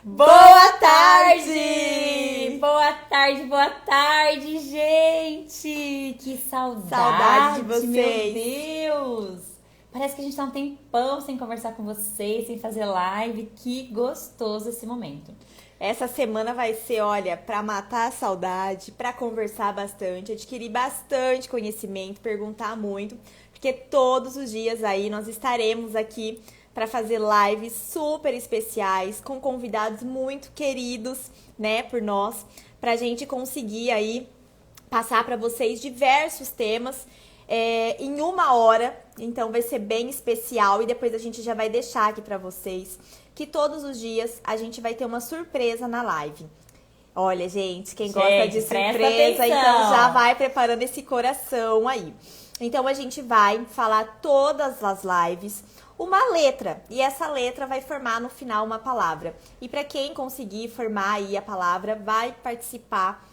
Boa tarde! Boa tarde, gente! Que Saudade de vocês! Meu Deus! Parece que a gente tá um tempão sem conversar com vocês, sem fazer live. Que gostoso esse momento. Essa semana vai ser, olha, pra matar a saudade, pra conversar bastante, adquirir bastante conhecimento, perguntar muito, porque todos os dias aí nós estaremos aqui para fazer lives super especiais com convidados muito queridos, né, por nós, pra gente conseguir aí passar para vocês diversos temas em 1 hora. Então vai ser bem especial e depois a gente já vai deixar aqui para vocês que todos os dias a gente vai ter uma surpresa na live. Olha, gente, quem gosta de surpresa, então já vai preparando esse coração aí. Então a gente vai falar todas as lives uma letra, e essa letra vai formar no final uma palavra. E para quem conseguir formar aí a palavra, vai participar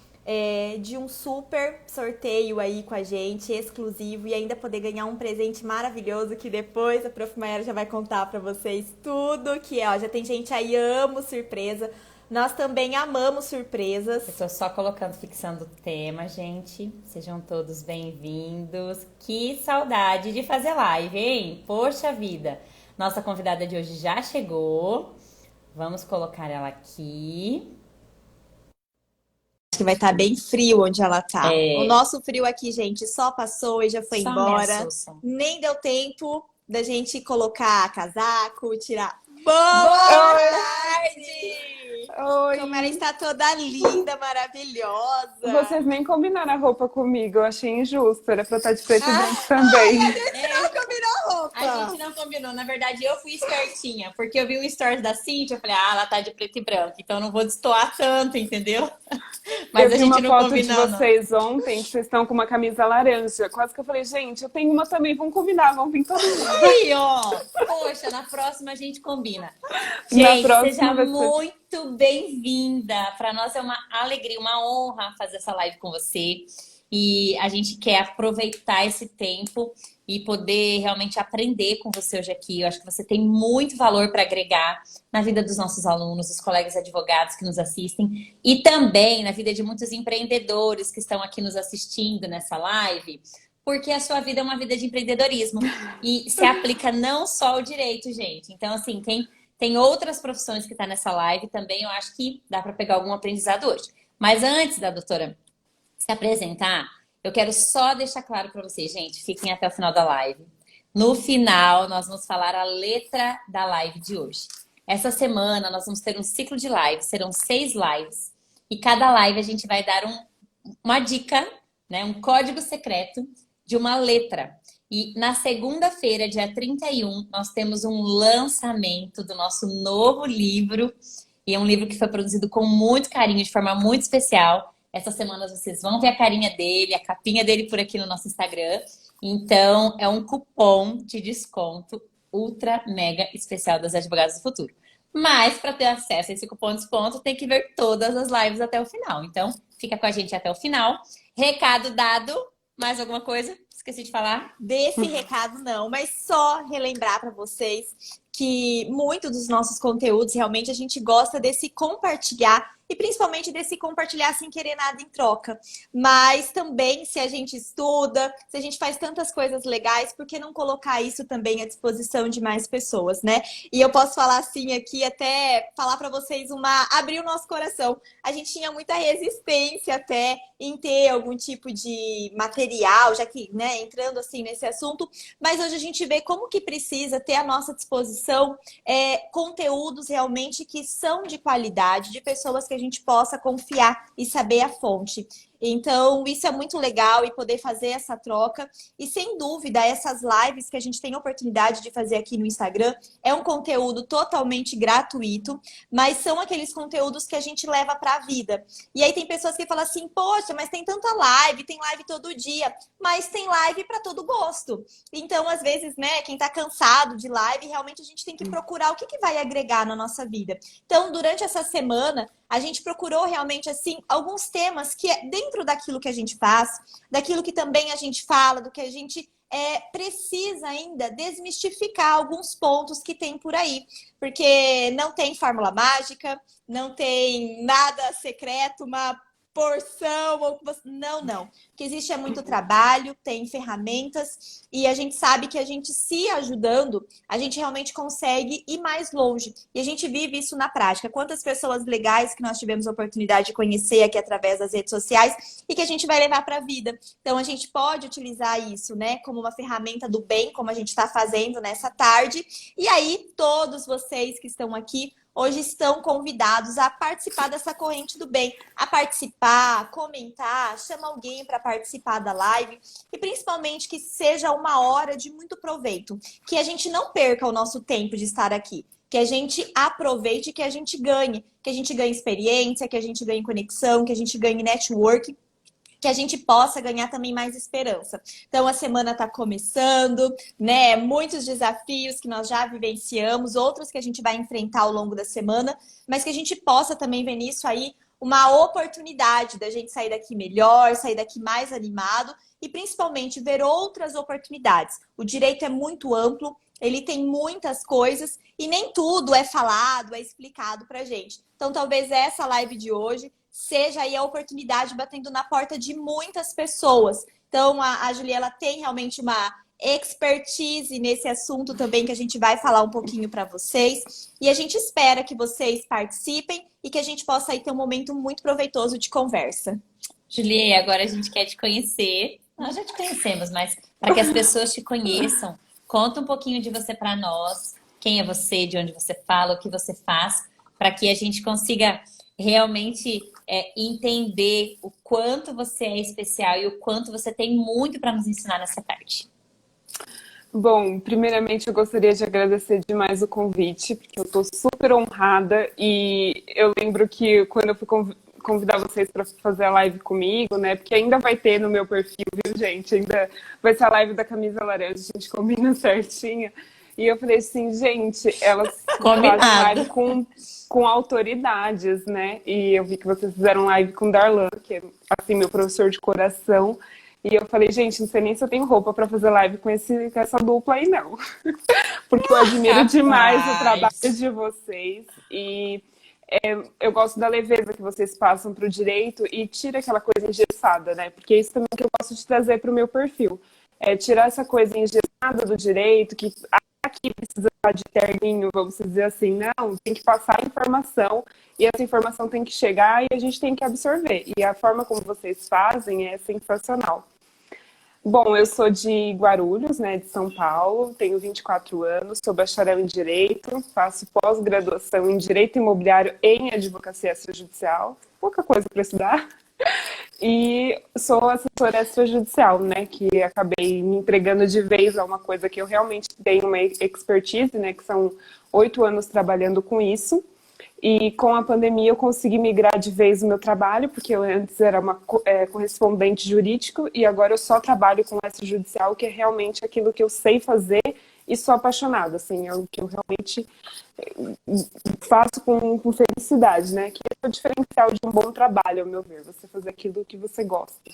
de um super sorteio aí com a gente, exclusivo, e ainda poder ganhar um presente maravilhoso que depois a Prof. Mayara já vai contar pra vocês tudo que é. Ó, já tem gente aí, amo surpresa. Nós também amamos surpresas. Eu tô só colocando, fixando o tema, gente. Sejam todos bem-vindos. Que saudade de fazer live, hein? Poxa vida! Nossa convidada de hoje já chegou. Vamos colocar ela aqui. Que vai estar bem frio onde ela tá. É. O nosso frio aqui, gente, só passou e já foi Só embora. Nem deu tempo da gente colocar casaco, tirar. Boa tarde! Oi. Como ela está toda linda, maravilhosa. Vocês nem combinaram a roupa comigo, eu achei injusto. Era pra eu estar de preto e branco também. A gente não combinou a roupa. A gente não combinou. Na verdade, eu fui espertinha, porque eu vi o stories da Cíntia, eu falei, ela tá de preto e branco, então eu não vou destoar tanto, entendeu? Mas eu a vi gente uma não foto combinou, de vocês ontem, que vocês estão com uma camisa laranja. Quase que eu falei, gente, eu tenho uma também, vamos combinar, vamos vir todos. Aí, ó. Poxa, na próxima a gente combina. Na Gente, próxima seja vai ser- muito bem-vinda. Para nós é uma alegria, uma honra fazer essa live com você. E a gente quer aproveitar esse tempo e poder realmente aprender com você hoje aqui. Eu acho que você tem muito valor para agregar na vida dos nossos alunos, dos colegas advogados que nos assistem e também na vida de muitos empreendedores que estão aqui nos assistindo nessa live, porque a sua vida é uma vida de empreendedorismo e se aplica não só ao direito, gente. Então, assim, tem outras profissões que estão nessa live também, eu acho que dá para pegar algum aprendizado hoje. Mas antes da doutora se apresentar, eu quero só deixar claro para vocês, gente, fiquem até o final da live. No final, nós vamos falar a letra da live de hoje. Essa semana, nós vamos ter um ciclo de lives, serão 6 lives. E cada live a gente vai dar uma dica, né, um código secreto de uma letra. E na segunda-feira, dia 31, nós temos um lançamento do nosso novo livro. E é um livro que foi produzido com muito carinho, de forma muito especial. Essas semanas vocês vão ver a carinha dele, a capinha dele por aqui no nosso Instagram. Então, é um cupom de desconto ultra mega especial das Advogadas do Futuro. Mas, para ter acesso a esse cupom de desconto, tem que ver todas as lives até o final. Então, fica com a gente até o final. Recado dado. Mais alguma coisa? Esqueci de falar. Desse recado não, mas só relembrar para vocês que muito dos nossos conteúdos realmente a gente gosta desse compartilhar e principalmente desse compartilhar sem querer nada em troca. Mas também se a gente estuda, se a gente faz tantas coisas legais, por que não colocar isso também à disposição de mais pessoas, né? E eu posso falar assim aqui, até falar para vocês abrir o nosso coração. A gente tinha muita resistência até em ter algum tipo de material, já que, né, entrando assim nesse assunto, mas hoje a gente vê como que precisa ter à nossa disposição conteúdos realmente que são de qualidade, de pessoas que a gente possa confiar e saber a fonte. Então, isso é muito legal e poder fazer essa troca. E, sem dúvida, essas lives que a gente tem a oportunidade de fazer aqui no Instagram é um conteúdo totalmente gratuito, mas são aqueles conteúdos que a gente leva para a vida. E aí tem pessoas que falam assim, poxa, mas tem tanta live, tem live todo dia, mas tem live para todo gosto. Então, às vezes, né, quem está cansado de live, realmente a gente tem que procurar o que vai agregar na nossa vida. Então, durante essa semana, a gente procurou realmente, assim, alguns temas que é dentro daquilo que a gente faz, daquilo que também a gente fala, do que a gente precisa ainda desmistificar alguns pontos que tem por aí. Porque não tem fórmula mágica, não tem nada secreto, uma porção. Não. O que existe é muito trabalho, tem ferramentas, e a gente sabe que a gente se ajudando, a gente realmente consegue ir mais longe. E a gente vive isso na prática. Quantas pessoas legais que nós tivemos a oportunidade de conhecer aqui através das redes sociais e que a gente vai levar para a vida. Então, a gente pode utilizar isso, né, como uma ferramenta do bem, como a gente está fazendo nessa tarde. E aí, todos vocês que estão aqui hoje estão convidados a participar dessa corrente do bem, a participar, comentar, chama alguém para participar da live e principalmente que seja uma hora de muito proveito, que a gente não perca o nosso tempo de estar aqui, que a gente aproveite, que a gente ganhe experiência, que a gente ganhe conexão, que a gente ganhe network, que a gente possa ganhar também mais esperança. Então, a semana está começando, né? Muitos desafios que nós já vivenciamos, outros que a gente vai enfrentar ao longo da semana, mas que a gente possa também ver nisso aí uma oportunidade da gente sair daqui melhor, sair daqui mais animado e principalmente ver outras oportunidades. O direito é muito amplo, ele tem muitas coisas e nem tudo é falado, é explicado pra gente. Então, talvez essa live de hoje seja aí a oportunidade batendo na porta de muitas pessoas. Então, a Julie, ela tem realmente uma expertise nesse assunto também, que a gente vai falar um pouquinho para vocês. E a gente espera que vocês participem e que a gente possa aí ter um momento muito proveitoso de conversa. Julie, agora a gente quer te conhecer. Nós já te conhecemos, mas para que as pessoas te conheçam, conta um pouquinho de você para nós. Quem é você, de onde você fala, o que você faz, para que a gente consiga realmente entender o quanto você é especial e o quanto você tem muito para nos ensinar nessa tarde. Bom, primeiramente eu gostaria de agradecer demais o convite, porque eu estou super honrada e eu lembro que quando eu fui convidar vocês para fazer a live comigo, né, porque ainda vai ter no meu perfil, viu, gente? Ainda vai ser a live da camisa laranja, a gente combina certinho. E eu falei assim, gente, elas fazem live com autoridades, né? E eu vi que vocês fizeram live com o Darlan, que é, assim, meu professor de coração. E eu falei, gente, não sei nem se eu tenho roupa para fazer live com essa dupla aí, não. Porque eu admiro demais o trabalho de vocês. E eu gosto da leveza que vocês passam para o direito e tira aquela coisa engessada, né? Porque isso também que eu gosto de trazer para o meu perfil. É tirar essa coisa engessada do direito, que aqui precisa estar de terninho, vamos dizer assim. Não, tem que passar a informação e essa informação tem que chegar e a gente tem que absorver. E a forma como vocês fazem é sensacional. Bom, eu sou de Guarulhos, né, de São Paulo, tenho 24 anos, sou bacharel em Direito, faço pós-graduação em Direito Imobiliário em Advocacia Extrajudicial, pouca coisa para estudar, e sou assessora extrajudicial, né, que acabei me entregando de vez a uma coisa que eu realmente tenho uma expertise, né, que são 8 anos trabalhando com isso. E com a pandemia eu consegui migrar de vez o meu trabalho, porque eu antes era uma correspondente jurídico e agora eu só trabalho com extrajudicial, que é realmente aquilo que eu sei fazer e sou apaixonada, assim, é o que eu realmente faço com felicidade, né? Que é o diferencial de um bom trabalho, ao meu ver, você fazer aquilo que você gosta.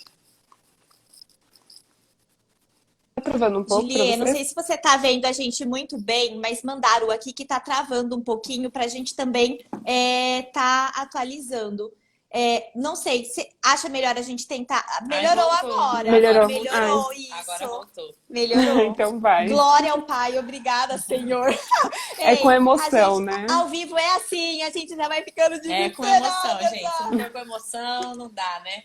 Travando um pouco. Julie, não sei se você está vendo a gente muito bem, mas mandaram aqui que está travando um pouquinho para a gente também tá atualizando. Não sei, você acha melhor a gente tentar... Melhorou agora. Melhorou isso. Agora voltou. Melhorou. Então vai. Glória ao Pai, obrigada, Senhor. É com emoção, né? Ao vivo é assim, a gente já vai ficando desesperada. É com emoção, gente. Se não for com emoção, não dá, né?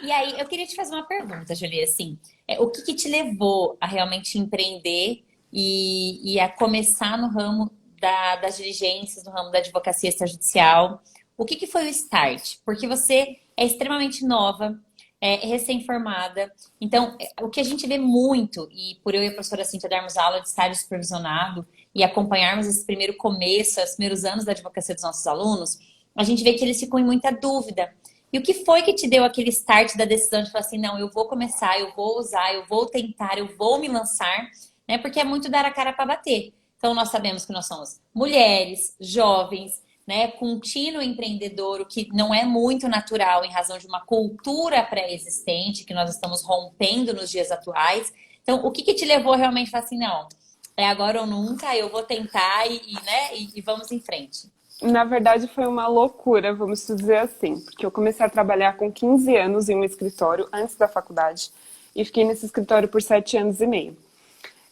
E aí, eu queria te fazer uma pergunta, Julia, assim, o que te levou a realmente empreender e a começar no ramo das diligências, no ramo da advocacia extrajudicial? O que foi o start? Porque você é extremamente nova, recém-formada, então, o que a gente vê muito, e por eu e a professora Cíntia darmos aula de estágio supervisionado e acompanharmos esse primeiro começo, os primeiros anos da advocacia dos nossos alunos, a gente vê que eles ficam em muita dúvida. E o que foi que te deu aquele start da decisão de falar assim, não, eu vou começar, eu vou usar, eu vou tentar, eu vou me lançar, né? Porque é muito dar a cara para bater. Então, nós sabemos que nós somos mulheres, jovens, né? Contínuo empreendedor, o que não é muito natural em razão de uma cultura pré-existente que nós estamos rompendo nos dias atuais. Então, o que que te levou realmente a falar assim, não, é agora ou nunca, eu vou tentar né, e vamos em frente? Na verdade, foi uma loucura, vamos dizer assim, porque eu comecei a trabalhar com 15 anos em um escritório antes da faculdade e fiquei nesse escritório por 7 anos e meio.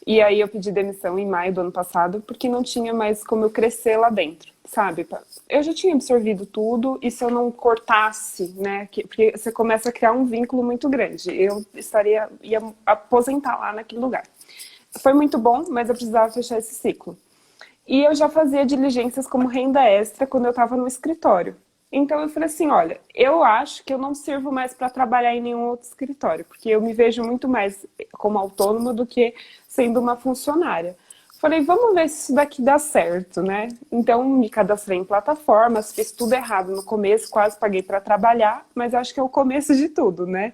E aí eu pedi demissão em maio do ano passado porque não tinha mais como eu crescer lá dentro, sabe? Eu já tinha absorvido tudo e se eu não cortasse, né? Porque você começa a criar um vínculo muito grande. Ia aposentar lá naquele lugar. Foi muito bom, mas eu precisava fechar esse ciclo. E eu já fazia diligências como renda extra quando eu estava no escritório. Então eu falei assim, olha, eu acho que eu não sirvo mais para trabalhar em nenhum outro escritório, porque eu me vejo muito mais como autônoma do que sendo uma funcionária. Falei, vamos ver se isso daqui dá certo, né? Então me cadastrei em plataformas, fiz tudo errado no começo, quase paguei para trabalhar, mas acho que é o começo de tudo, né?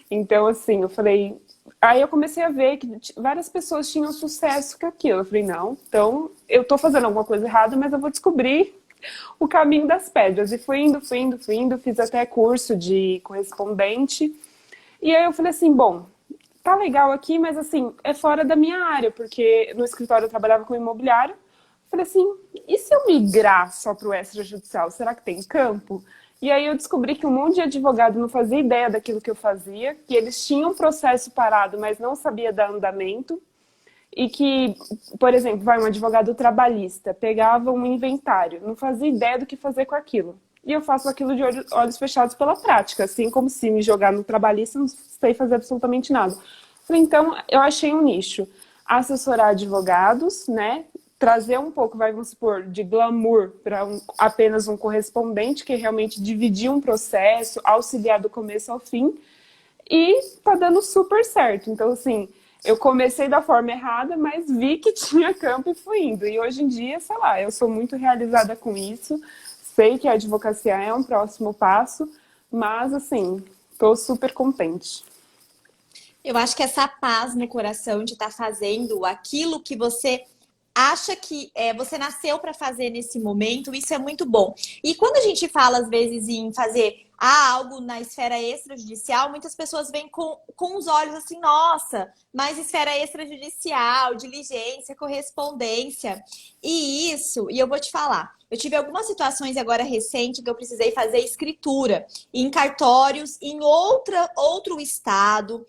Então assim, eu falei, aí eu comecei a ver que várias pessoas tinham sucesso com aquilo. Eu falei, não, então eu tô fazendo alguma coisa errada, mas eu vou descobrir o caminho das pedras. E fui indo, fiz até curso de correspondente. E aí eu falei assim, bom, tá legal aqui, mas assim, é fora da minha área, porque no escritório eu trabalhava com imobiliário. Falei assim, e se eu migrar só para o extrajudicial, será que tem campo? E aí eu descobri que um monte de advogado não fazia ideia daquilo que eu fazia, que eles tinham um processo parado, mas não sabia dar andamento. E que, por exemplo, um advogado trabalhista pegava um inventário, não fazia ideia do que fazer com aquilo. E eu faço aquilo de olhos fechados pela prática, assim como se me jogar no trabalhista, não sei fazer absolutamente nada. Falei, então, eu achei um nicho. Assessorar advogados, né? Trazer um pouco, vamos supor, de glamour para apenas um correspondente, que realmente dividir um processo, auxiliar do começo ao fim. E tá dando super certo. Então, assim, eu comecei da forma errada, mas vi que tinha campo e fui indo. E hoje em dia, sei lá, eu sou muito realizada com isso. Sei que a advocacia é um próximo passo, mas, assim, tô super contente. Eu acho que essa paz no coração de estar fazendo aquilo que você acha que você nasceu para fazer nesse momento, isso é muito bom. E quando a gente fala, às vezes, em fazer algo na esfera extrajudicial, muitas pessoas vêm com os olhos assim, nossa, mas esfera extrajudicial, diligência, correspondência. E eu vou te falar, eu tive algumas situações agora recente que eu precisei fazer escritura em cartórios em outro estado.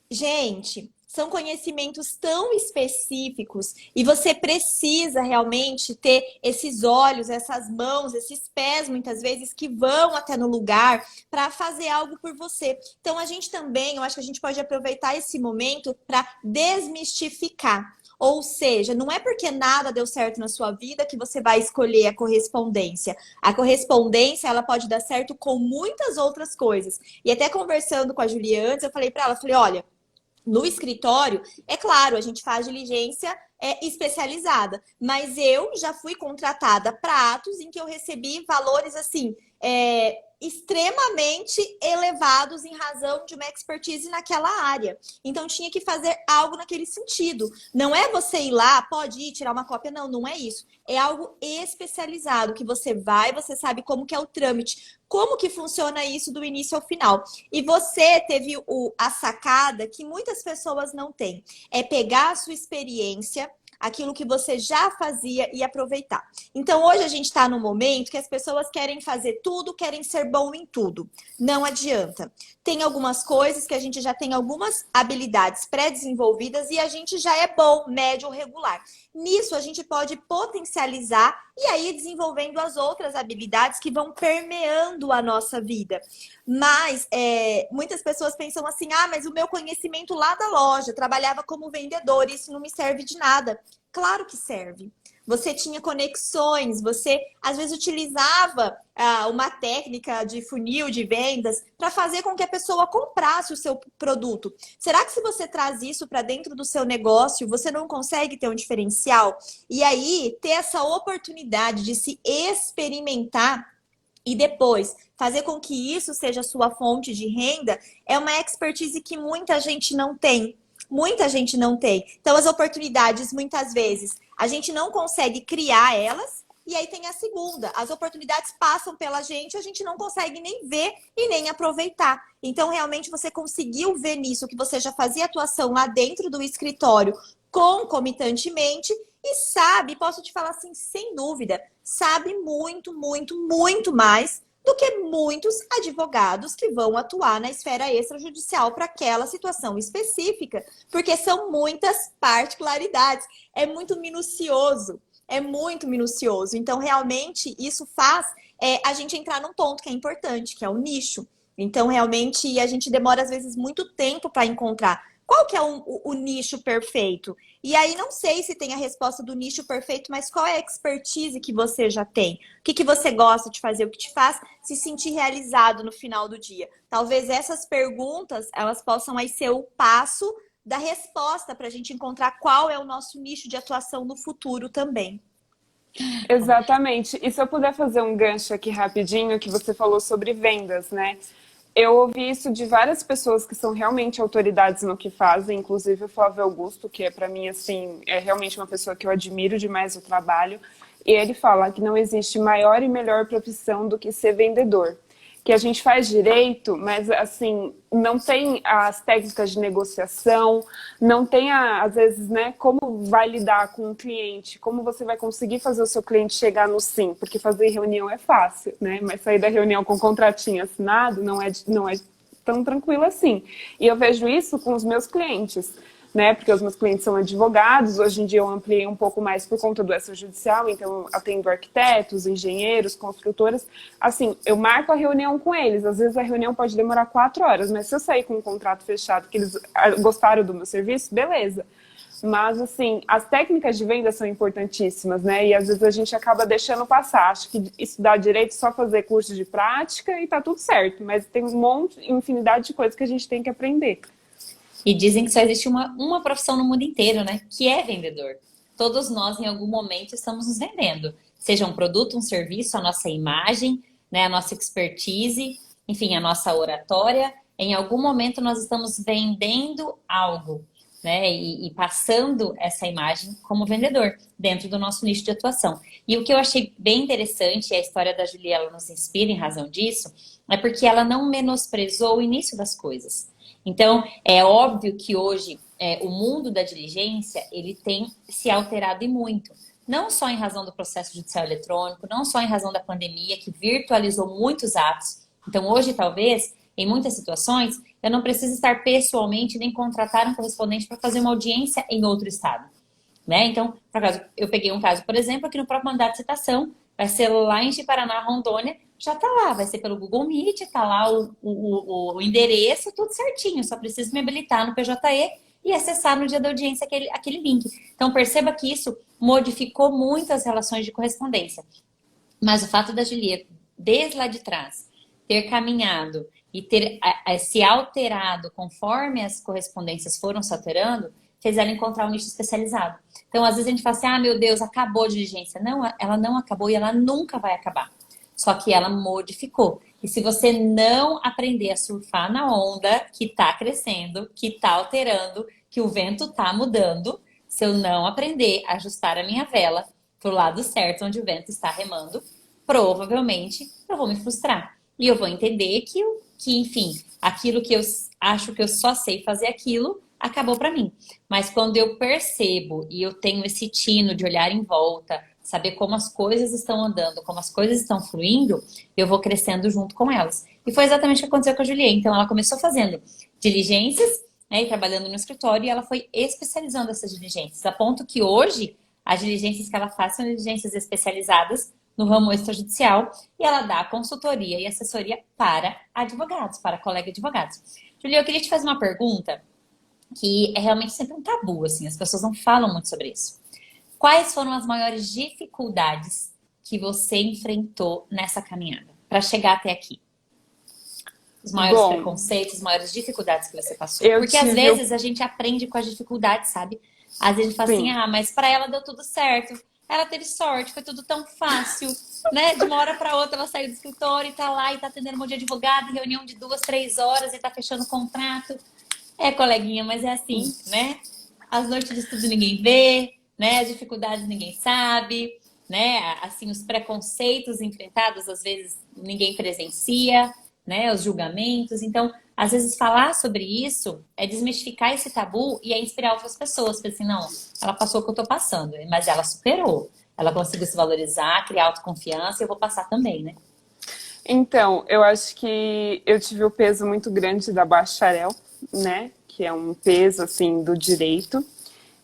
Gente, são conhecimentos tão específicos e você precisa realmente ter esses olhos, essas mãos, esses pés, muitas vezes, que vão até no lugar para fazer algo por você. Então, a gente também, eu acho que a gente pode aproveitar esse momento para desmistificar. Ou seja, não é porque nada deu certo na sua vida que você vai escolher a correspondência. A correspondência, ela pode dar certo com muitas outras coisas. E até conversando com a Julia antes, eu falei para ela, falei, olha, no escritório, é claro, a gente faz diligência especializada, mas eu já fui contratada para atos em que eu recebi valores assim extremamente elevados em razão de uma expertise naquela área. Então tinha que fazer algo naquele sentido. Não é você ir lá, pode ir tirar uma cópia, não, não é isso. É algo especializado que você vai, você sabe como que é o trâmite, como que funciona isso do início ao final. E você teve a sacada que muitas pessoas não têm. É pegar a sua experiência, aquilo que você já fazia e aproveitar. Então, hoje a gente está no momento que as pessoas querem fazer tudo, querem ser bom em tudo. Não adianta. Tem algumas coisas que a gente já tem algumas habilidades pré-desenvolvidas e a gente já é bom, médio ou regular. Nisso, a gente pode potencializar e aí desenvolvendo as outras habilidades que vão permeando a nossa vida. Mas muitas pessoas pensam assim, mas o meu conhecimento lá da loja, trabalhava como vendedor, isso não me serve de nada. Claro que serve. Você tinha conexões, você às vezes utilizava uma técnica de funil de vendas para fazer com que a pessoa comprasse o seu produto. Será que se você traz isso para dentro do seu negócio, você não consegue ter um diferencial? E aí, ter essa oportunidade de se experimentar e depois fazer com que isso seja sua fonte de renda é uma expertise que muita gente não tem. Muita gente não tem. Então, as oportunidades, muitas vezes, a gente não consegue criar elas E aí tem a segunda, as oportunidades passam pela gente, a gente não consegue nem ver e nem aproveitar. Então, realmente, você conseguiu ver nisso, que você já fazia atuação lá dentro do escritório concomitantemente e sabe, posso te falar assim, sem dúvida, sabe muito, muito, muito mais do que muitos advogados que vão atuar na esfera extrajudicial para aquela situação específica, porque são muitas particularidades, é muito minucioso. É muito minucioso. Então, realmente, isso faz a gente entrar num ponto que é importante, que é o nicho. Então, realmente, a gente demora, às vezes, muito tempo para encontrar qual que é o nicho perfeito. E aí, não sei se tem a resposta do nicho perfeito, mas qual é a expertise que você já tem? O que você gosta de fazer? O que te faz se sentir realizado no final do dia? Talvez essas perguntas, elas possam aí ser o passo da resposta para a gente encontrar qual é o nosso nicho de atuação no futuro também. Exatamente. E se eu puder fazer um gancho aqui rapidinho, que você falou sobre vendas, né? Eu ouvi isso de várias pessoas que são realmente autoridades no que fazem, inclusive o Flávio Augusto, que é para mim, assim, é realmente uma pessoa que eu admiro demais o trabalho. E ele fala que não existe maior e melhor profissão do que ser vendedor. Que a gente faz direito, mas assim, não tem as técnicas de negociação, não tem, às vezes, né, como vai lidar com o cliente, como você vai conseguir fazer o seu cliente chegar no sim, porque fazer reunião é fácil, né? Mas sair da reunião com um contratinho assinado não é tão tranquilo assim. E eu vejo isso com os meus clientes, né? Porque os meus clientes são advogados, hoje em dia eu ampliei um pouco mais por conta do extrajudicial, então eu atendo arquitetos, engenheiros, construtoras. Assim, eu marco a reunião com eles, às vezes a reunião pode demorar 4 horas, mas se eu sair com um contrato fechado, que eles gostaram do meu serviço, beleza. Mas, assim, as técnicas de venda são importantíssimas, né? E às vezes a gente acaba deixando passar. Acho que estudar direito é só fazer curso de prática e tá tudo certo, mas tem um monte, infinidade de coisas que a gente tem que aprender. E dizem que só existe uma profissão no mundo inteiro, né? Que é vendedor. Todos nós, em algum momento, estamos nos vendendo. Seja um produto, um serviço, a nossa imagem, né? A nossa expertise, enfim, a nossa oratória. Em algum momento nós estamos vendendo algo, né? E passando essa imagem como vendedor dentro do nosso nicho de atuação. E o que eu achei bem interessante, e a história da Julia ela nos inspira em razão disso, é porque ela não menosprezou o início das coisas. Então, é óbvio que hoje o mundo da diligência, ele tem se alterado e muito. Não só em razão do processo judicial eletrônico, não só em razão da pandemia, que virtualizou muitos atos. Então, hoje, talvez, em muitas situações, eu não preciso estar pessoalmente nem contratar um correspondente para fazer uma audiência em outro estado. Né? Então, por acaso, eu peguei um caso, por exemplo, aqui no próprio mandato de citação, vai ser lá em Paraná, Rondônia, já tá lá, vai ser pelo Google Meet, tá lá o endereço, tudo certinho, só preciso me habilitar no PJE e acessar no dia da audiência aquele link. Então, perceba que isso modificou muito as relações de correspondência. Mas o fato da Julieta, desde lá de trás, ter caminhado e ter se alterado conforme as correspondências foram se alterando, fez ela encontrar um nicho especializado. Então, às vezes a gente fala assim, meu Deus, acabou a diligência. Não, ela não acabou e ela nunca vai acabar. Só que ela modificou. E se você não aprender a surfar na onda que está crescendo, que está alterando, que o vento está mudando, se eu não aprender a ajustar a minha vela para o lado certo, onde o vento está remando, provavelmente eu vou me frustrar. E eu vou entender que enfim, aquilo que eu acho que eu só sei fazer aquilo, acabou para mim. Mas quando eu percebo e eu tenho esse tino de olhar em volta, saber como as coisas estão andando, como as coisas estão fluindo, eu vou crescendo junto com elas. E foi exatamente o que aconteceu com a Juliette. Então, ela começou fazendo diligências, né, e trabalhando no escritório, e ela foi especializando essas diligências, a ponto que hoje, as diligências que ela faz são diligências especializadas no ramo extrajudicial, e ela dá consultoria e assessoria para advogados, para colegas advogados. Juliette, eu queria te fazer uma pergunta, que é realmente sempre um tabu, assim, as pessoas não falam muito sobre isso. Quais foram as maiores dificuldades que você enfrentou nessa caminhada para chegar até aqui? Os maiores preconceitos, as maiores dificuldades que você passou. Porque às vezes a gente aprende com as dificuldades, sabe? Às vezes a gente fala assim, mas para ela deu tudo certo. Ela teve sorte, foi tudo tão fácil, né? De uma hora para outra ela saiu do escritório e tá lá e tá atendendo um monte de advogado, reunião de 2, 3 horas e tá fechando o contrato. Coleguinha, mas é assim, né? As noites de estudo ninguém vê, né? As dificuldades ninguém sabe. né? Assim, os preconceitos enfrentados, às vezes ninguém presencia, né? Os julgamentos. Então, às vezes falar sobre isso é desmistificar esse tabu e é inspirar outras pessoas. Porque assim, não, ela passou o que eu tô passando, mas ela superou. Ela conseguiu se valorizar, criar autoconfiança e eu vou passar também, né? Então, eu acho que eu tive o peso muito grande da bacharel, né? Que é um peso, assim, do direito.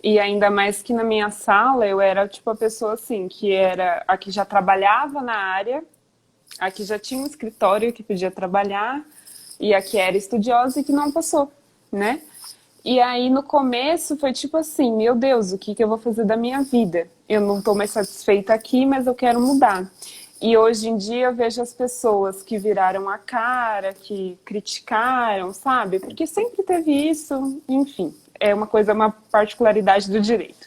E ainda mais que na minha sala eu era, tipo, a pessoa, assim, que era a que já trabalhava na área, a que já tinha um escritório que podia trabalhar, e a que era estudiosa e que não passou, né? E aí, no começo, foi tipo assim, meu Deus, o que que eu vou fazer da minha vida? Eu não tô mais satisfeita aqui, mas eu quero mudar. E hoje em dia eu vejo as pessoas que viraram a cara, que criticaram, sabe? Porque sempre teve isso, enfim, é uma coisa, uma particularidade do direito.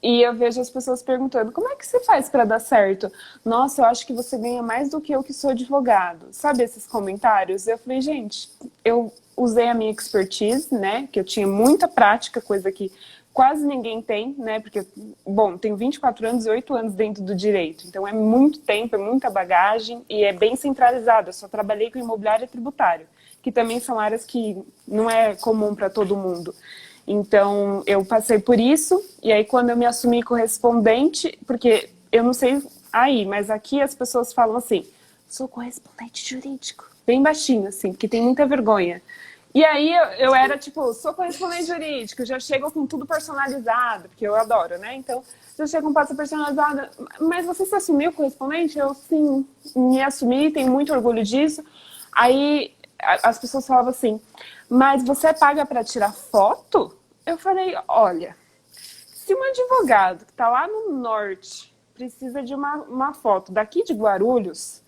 E eu vejo as pessoas perguntando, como é que você faz para dar certo? Nossa, eu acho que você ganha mais do que eu que sou advogado. Sabe esses comentários? Eu falei, gente, eu usei a minha expertise, né? Que eu tinha muita prática, coisa que quase ninguém tem, né? Porque, bom, tenho 24 anos e 8 anos dentro do direito. Então é muito tempo, é muita bagagem e é bem centralizado. Eu só trabalhei com imobiliário e tributário, que também são áreas que não é comum para todo mundo. Então, eu passei por isso, e aí quando eu me assumi correspondente, porque eu não sei aí, mas aqui as pessoas falam assim, sou correspondente jurídico, bem baixinho, assim, porque tem muita vergonha. E aí eu era tipo, sou correspondente jurídico, já chego com tudo personalizado, porque eu adoro, né? Então, já chego com pasta personalizada, mas você se assumiu correspondente? Eu, sim, me assumi, tenho muito orgulho disso. Aí as pessoas falavam assim, mas você paga para tirar foto? Eu falei, olha, se um advogado que está lá no norte precisa de uma foto daqui de Guarulhos,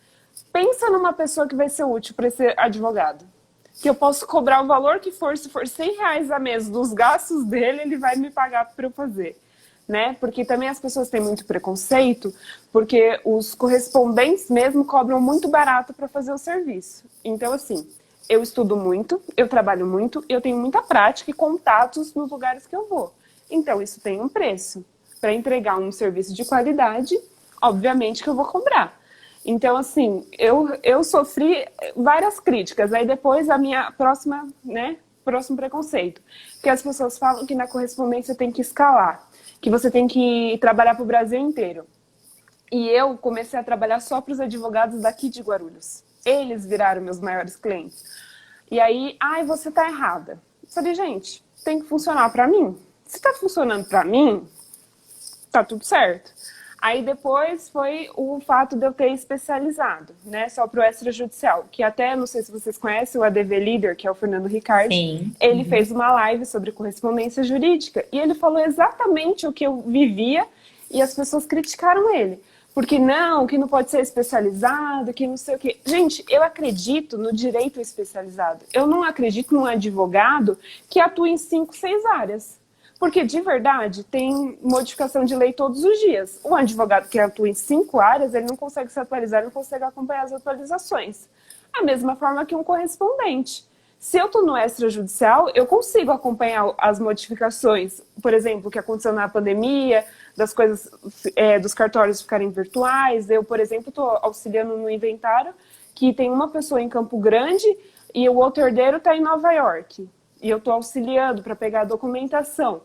pensa numa pessoa que vai ser útil para esse advogado. Que eu posso cobrar o valor que for, se for R$ 100 a mês dos gastos dele, ele vai me pagar para eu fazer. Né? Porque também as pessoas têm muito preconceito, porque os correspondentes mesmo cobram muito barato para fazer o serviço. Então, assim, eu estudo muito, eu trabalho muito, eu tenho muita prática e contatos nos lugares que eu vou. Então, isso tem um preço. Para entregar um serviço de qualidade, obviamente que eu vou cobrar. Então, assim, eu sofri várias críticas. Aí depois a minha próxima, né, próximo preconceito. Porque as pessoas falam que na correspondência tem que escalar, que você tem que trabalhar para o Brasil inteiro. E eu comecei a trabalhar só para os advogados daqui de Guarulhos. Eles viraram meus maiores clientes. E aí, ai, você tá errada. Eu falei, gente, tem que funcionar para mim. Se tá funcionando para mim, tá tudo certo. Aí depois foi o fato de eu ter especializado, né, só pro extrajudicial, que até, não sei se vocês conhecem, o ADV Leader, que é o Fernando Ricardo, Sim. ele fez uma live sobre correspondência jurídica e ele falou exatamente o que eu vivia e as pessoas criticaram ele. Porque não, que não pode ser especializado, que não sei o quê. Gente, eu acredito no direito especializado. Eu não acredito num advogado que atua em 5, 6 áreas. Porque, de verdade, tem modificação de lei todos os dias. O advogado que atua em 5 áreas, ele não consegue se atualizar, ele não consegue acompanhar as atualizações. A mesma forma que um correspondente. Se eu estou no extrajudicial, eu consigo acompanhar as modificações, por exemplo, o que aconteceu na pandemia, das coisas, dos cartórios ficarem virtuais. Eu, por exemplo, estou auxiliando no inventário, que tem uma pessoa em Campo Grande e o outro herdeiro está em Nova York. E eu estou auxiliando para pegar a documentação.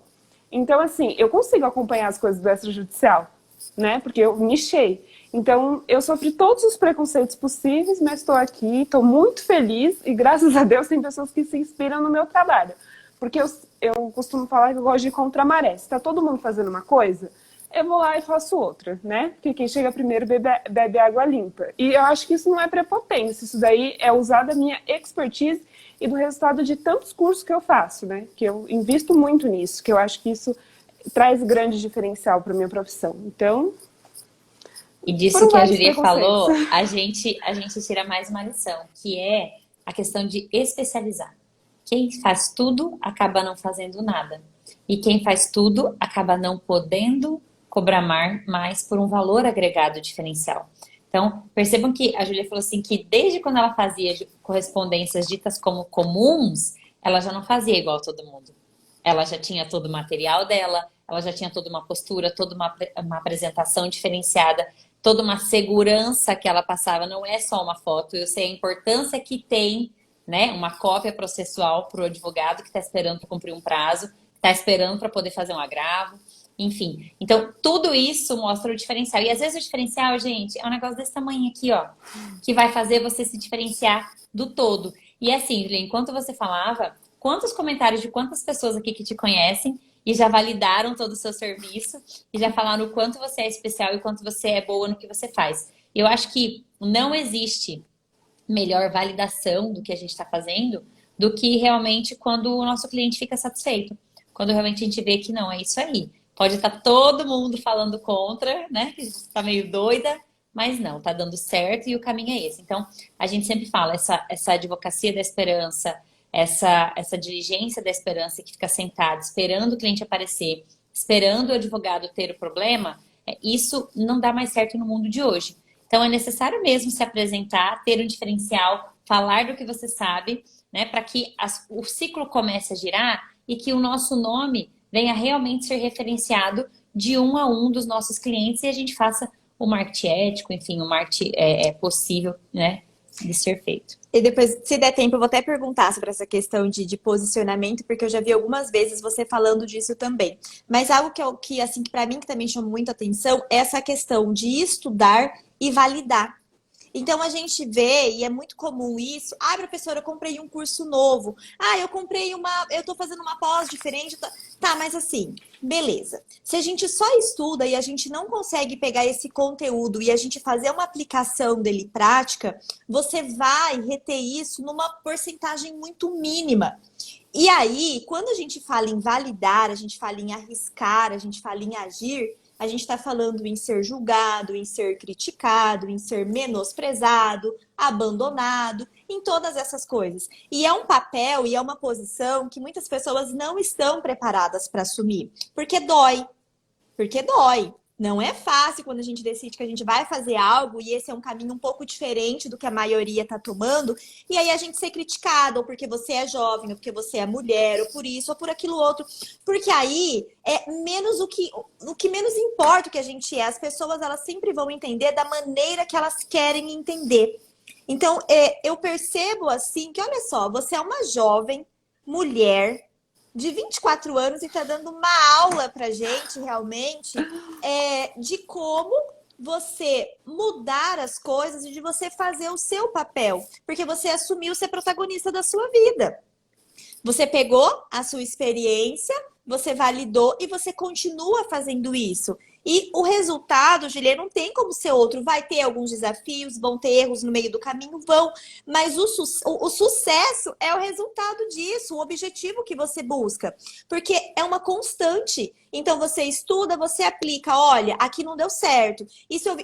Então, assim, eu consigo acompanhar as coisas do extrajudicial, né? Porque eu nichei. Então, eu sofri todos os preconceitos possíveis, mas estou aqui, estou muito feliz e, graças a Deus, tem pessoas que se inspiram no meu trabalho. Porque eu costumo falar que eu gosto de ir contra a maré. Se está todo mundo fazendo uma coisa, eu vou lá e faço outra, né? Porque quem chega primeiro bebe água limpa. E eu acho que isso não é prepotência, isso daí é usar da minha expertise e do resultado de tantos cursos que eu faço, né? Que eu invisto muito nisso, que eu acho que isso traz grande diferencial para a minha profissão. Então, E disso que a Julia falou, a gente tira mais uma lição, que é a questão de especializar. Quem faz tudo acaba não fazendo nada. E quem faz tudo acaba não podendo cobrar mais por um valor agregado diferencial. Então, percebam que a Julia falou assim que desde quando ela fazia correspondências ditas como comuns, ela já não fazia igual todo mundo. Ela já tinha todo o material dela, ela já tinha toda uma postura, toda uma apresentação diferenciada, toda uma segurança que ela passava. Não é só uma foto, eu sei a importância que tem, né, uma cópia processual para o advogado que está esperando para cumprir um prazo, está esperando para poder fazer um agravo, enfim. Então, tudo isso mostra o diferencial. E às vezes o diferencial, gente, é um negócio desse tamanho aqui, ó, que vai fazer você se diferenciar do todo. E assim, Julia, enquanto você falava, quantos comentários de quantas pessoas aqui que te conhecem e já validaram todo o seu serviço e já falaram o quanto você é especial e o quanto você é boa no que você faz. Eu acho que não existe melhor validação do que a gente está fazendo do que realmente quando o nosso cliente fica satisfeito. Quando realmente a gente vê que não, é isso aí. Pode estar todo mundo falando contra, né? Que você está meio doida, mas não, tá dando certo e o caminho é esse. Então, a gente sempre fala, essa advocacia da esperança, essa diligência da esperança que fica sentado, esperando o cliente aparecer, esperando o advogado ter o problema, isso não dá mais certo no mundo de hoje. Então, é necessário mesmo se apresentar, ter um diferencial, falar do que você sabe, né, para que o ciclo comece a girar e que o nosso nome venha realmente ser referenciado de um a um dos nossos clientes e a gente faça o marketing ético, enfim, o marketing possível, né, de ser feito. E depois, se der tempo, eu vou até perguntar sobre essa questão de posicionamento, porque eu já vi algumas vezes você falando disso também. Mas algo que assim, que para mim que também chama muita atenção é essa questão de estudar e validar. Então a gente vê, e é muito comum isso, professora, eu comprei um curso novo. Eu tô fazendo uma pós diferente. Tá, mas assim, beleza. Se a gente só estuda e a gente não consegue pegar esse conteúdo e a gente fazer uma aplicação dele prática, você vai reter isso numa porcentagem muito mínima. E aí, quando a gente fala em validar, a gente fala em arriscar, a gente fala em agir, a gente está falando em ser julgado, em ser criticado, em ser menosprezado, abandonado, em todas essas coisas. E é um papel e é uma posição que muitas pessoas não estão preparadas para assumir, porque dói. Porque dói. Não é fácil quando a gente decide que a gente vai fazer algo e esse é um caminho um pouco diferente do que a maioria está tomando, e aí a gente ser criticado, ou porque você é jovem, ou porque você é mulher, ou por isso, ou por aquilo outro. Porque aí é menos o que menos importa o que a gente é. As pessoas, elas sempre vão entender da maneira que elas querem entender. Então, eu percebo assim que, olha só, você é uma jovem mulher de 24 anos e está dando uma aula pra gente, realmente, de como você mudar as coisas e de você fazer o seu papel. Porque você assumiu ser protagonista da sua vida. Você pegou a sua experiência, você validou e você continua fazendo isso. E o resultado, Juliana, não tem como ser outro. Vai ter alguns desafios, vão ter erros no meio do caminho, vão. Mas o sucesso é o resultado disso, o objetivo que você busca. Porque é uma constante. Então, você estuda, você aplica. Olha, aqui não deu certo.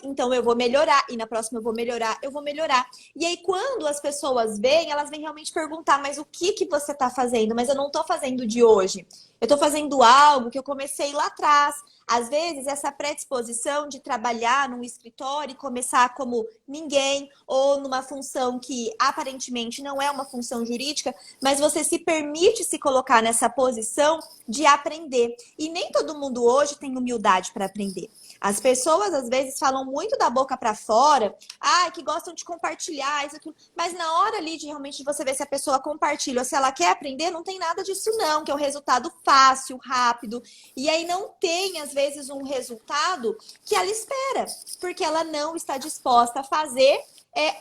Então, eu vou melhorar. E na próxima eu vou melhorar, eu vou melhorar. E aí, quando as pessoas vêm, elas vêm realmente perguntar, mas o que você está fazendo? Mas eu não estou fazendo de hoje. Eu estou fazendo algo que eu comecei lá atrás. Às vezes, essa predisposição de trabalhar num escritório e começar como ninguém, ou numa função que aparentemente não é uma função jurídica, mas você se permite se colocar nessa posição de aprender. E nem todo mundo hoje tem humildade para aprender. As pessoas, às vezes, falam muito da boca para fora, que gostam de compartilhar, isso, aquilo. Mas na hora ali de realmente você ver se a pessoa compartilha ou se ela quer aprender, não tem nada disso não, que é um resultado fácil, rápido. E aí não tem, às vezes, um resultado que ela espera, porque ela não está disposta a fazer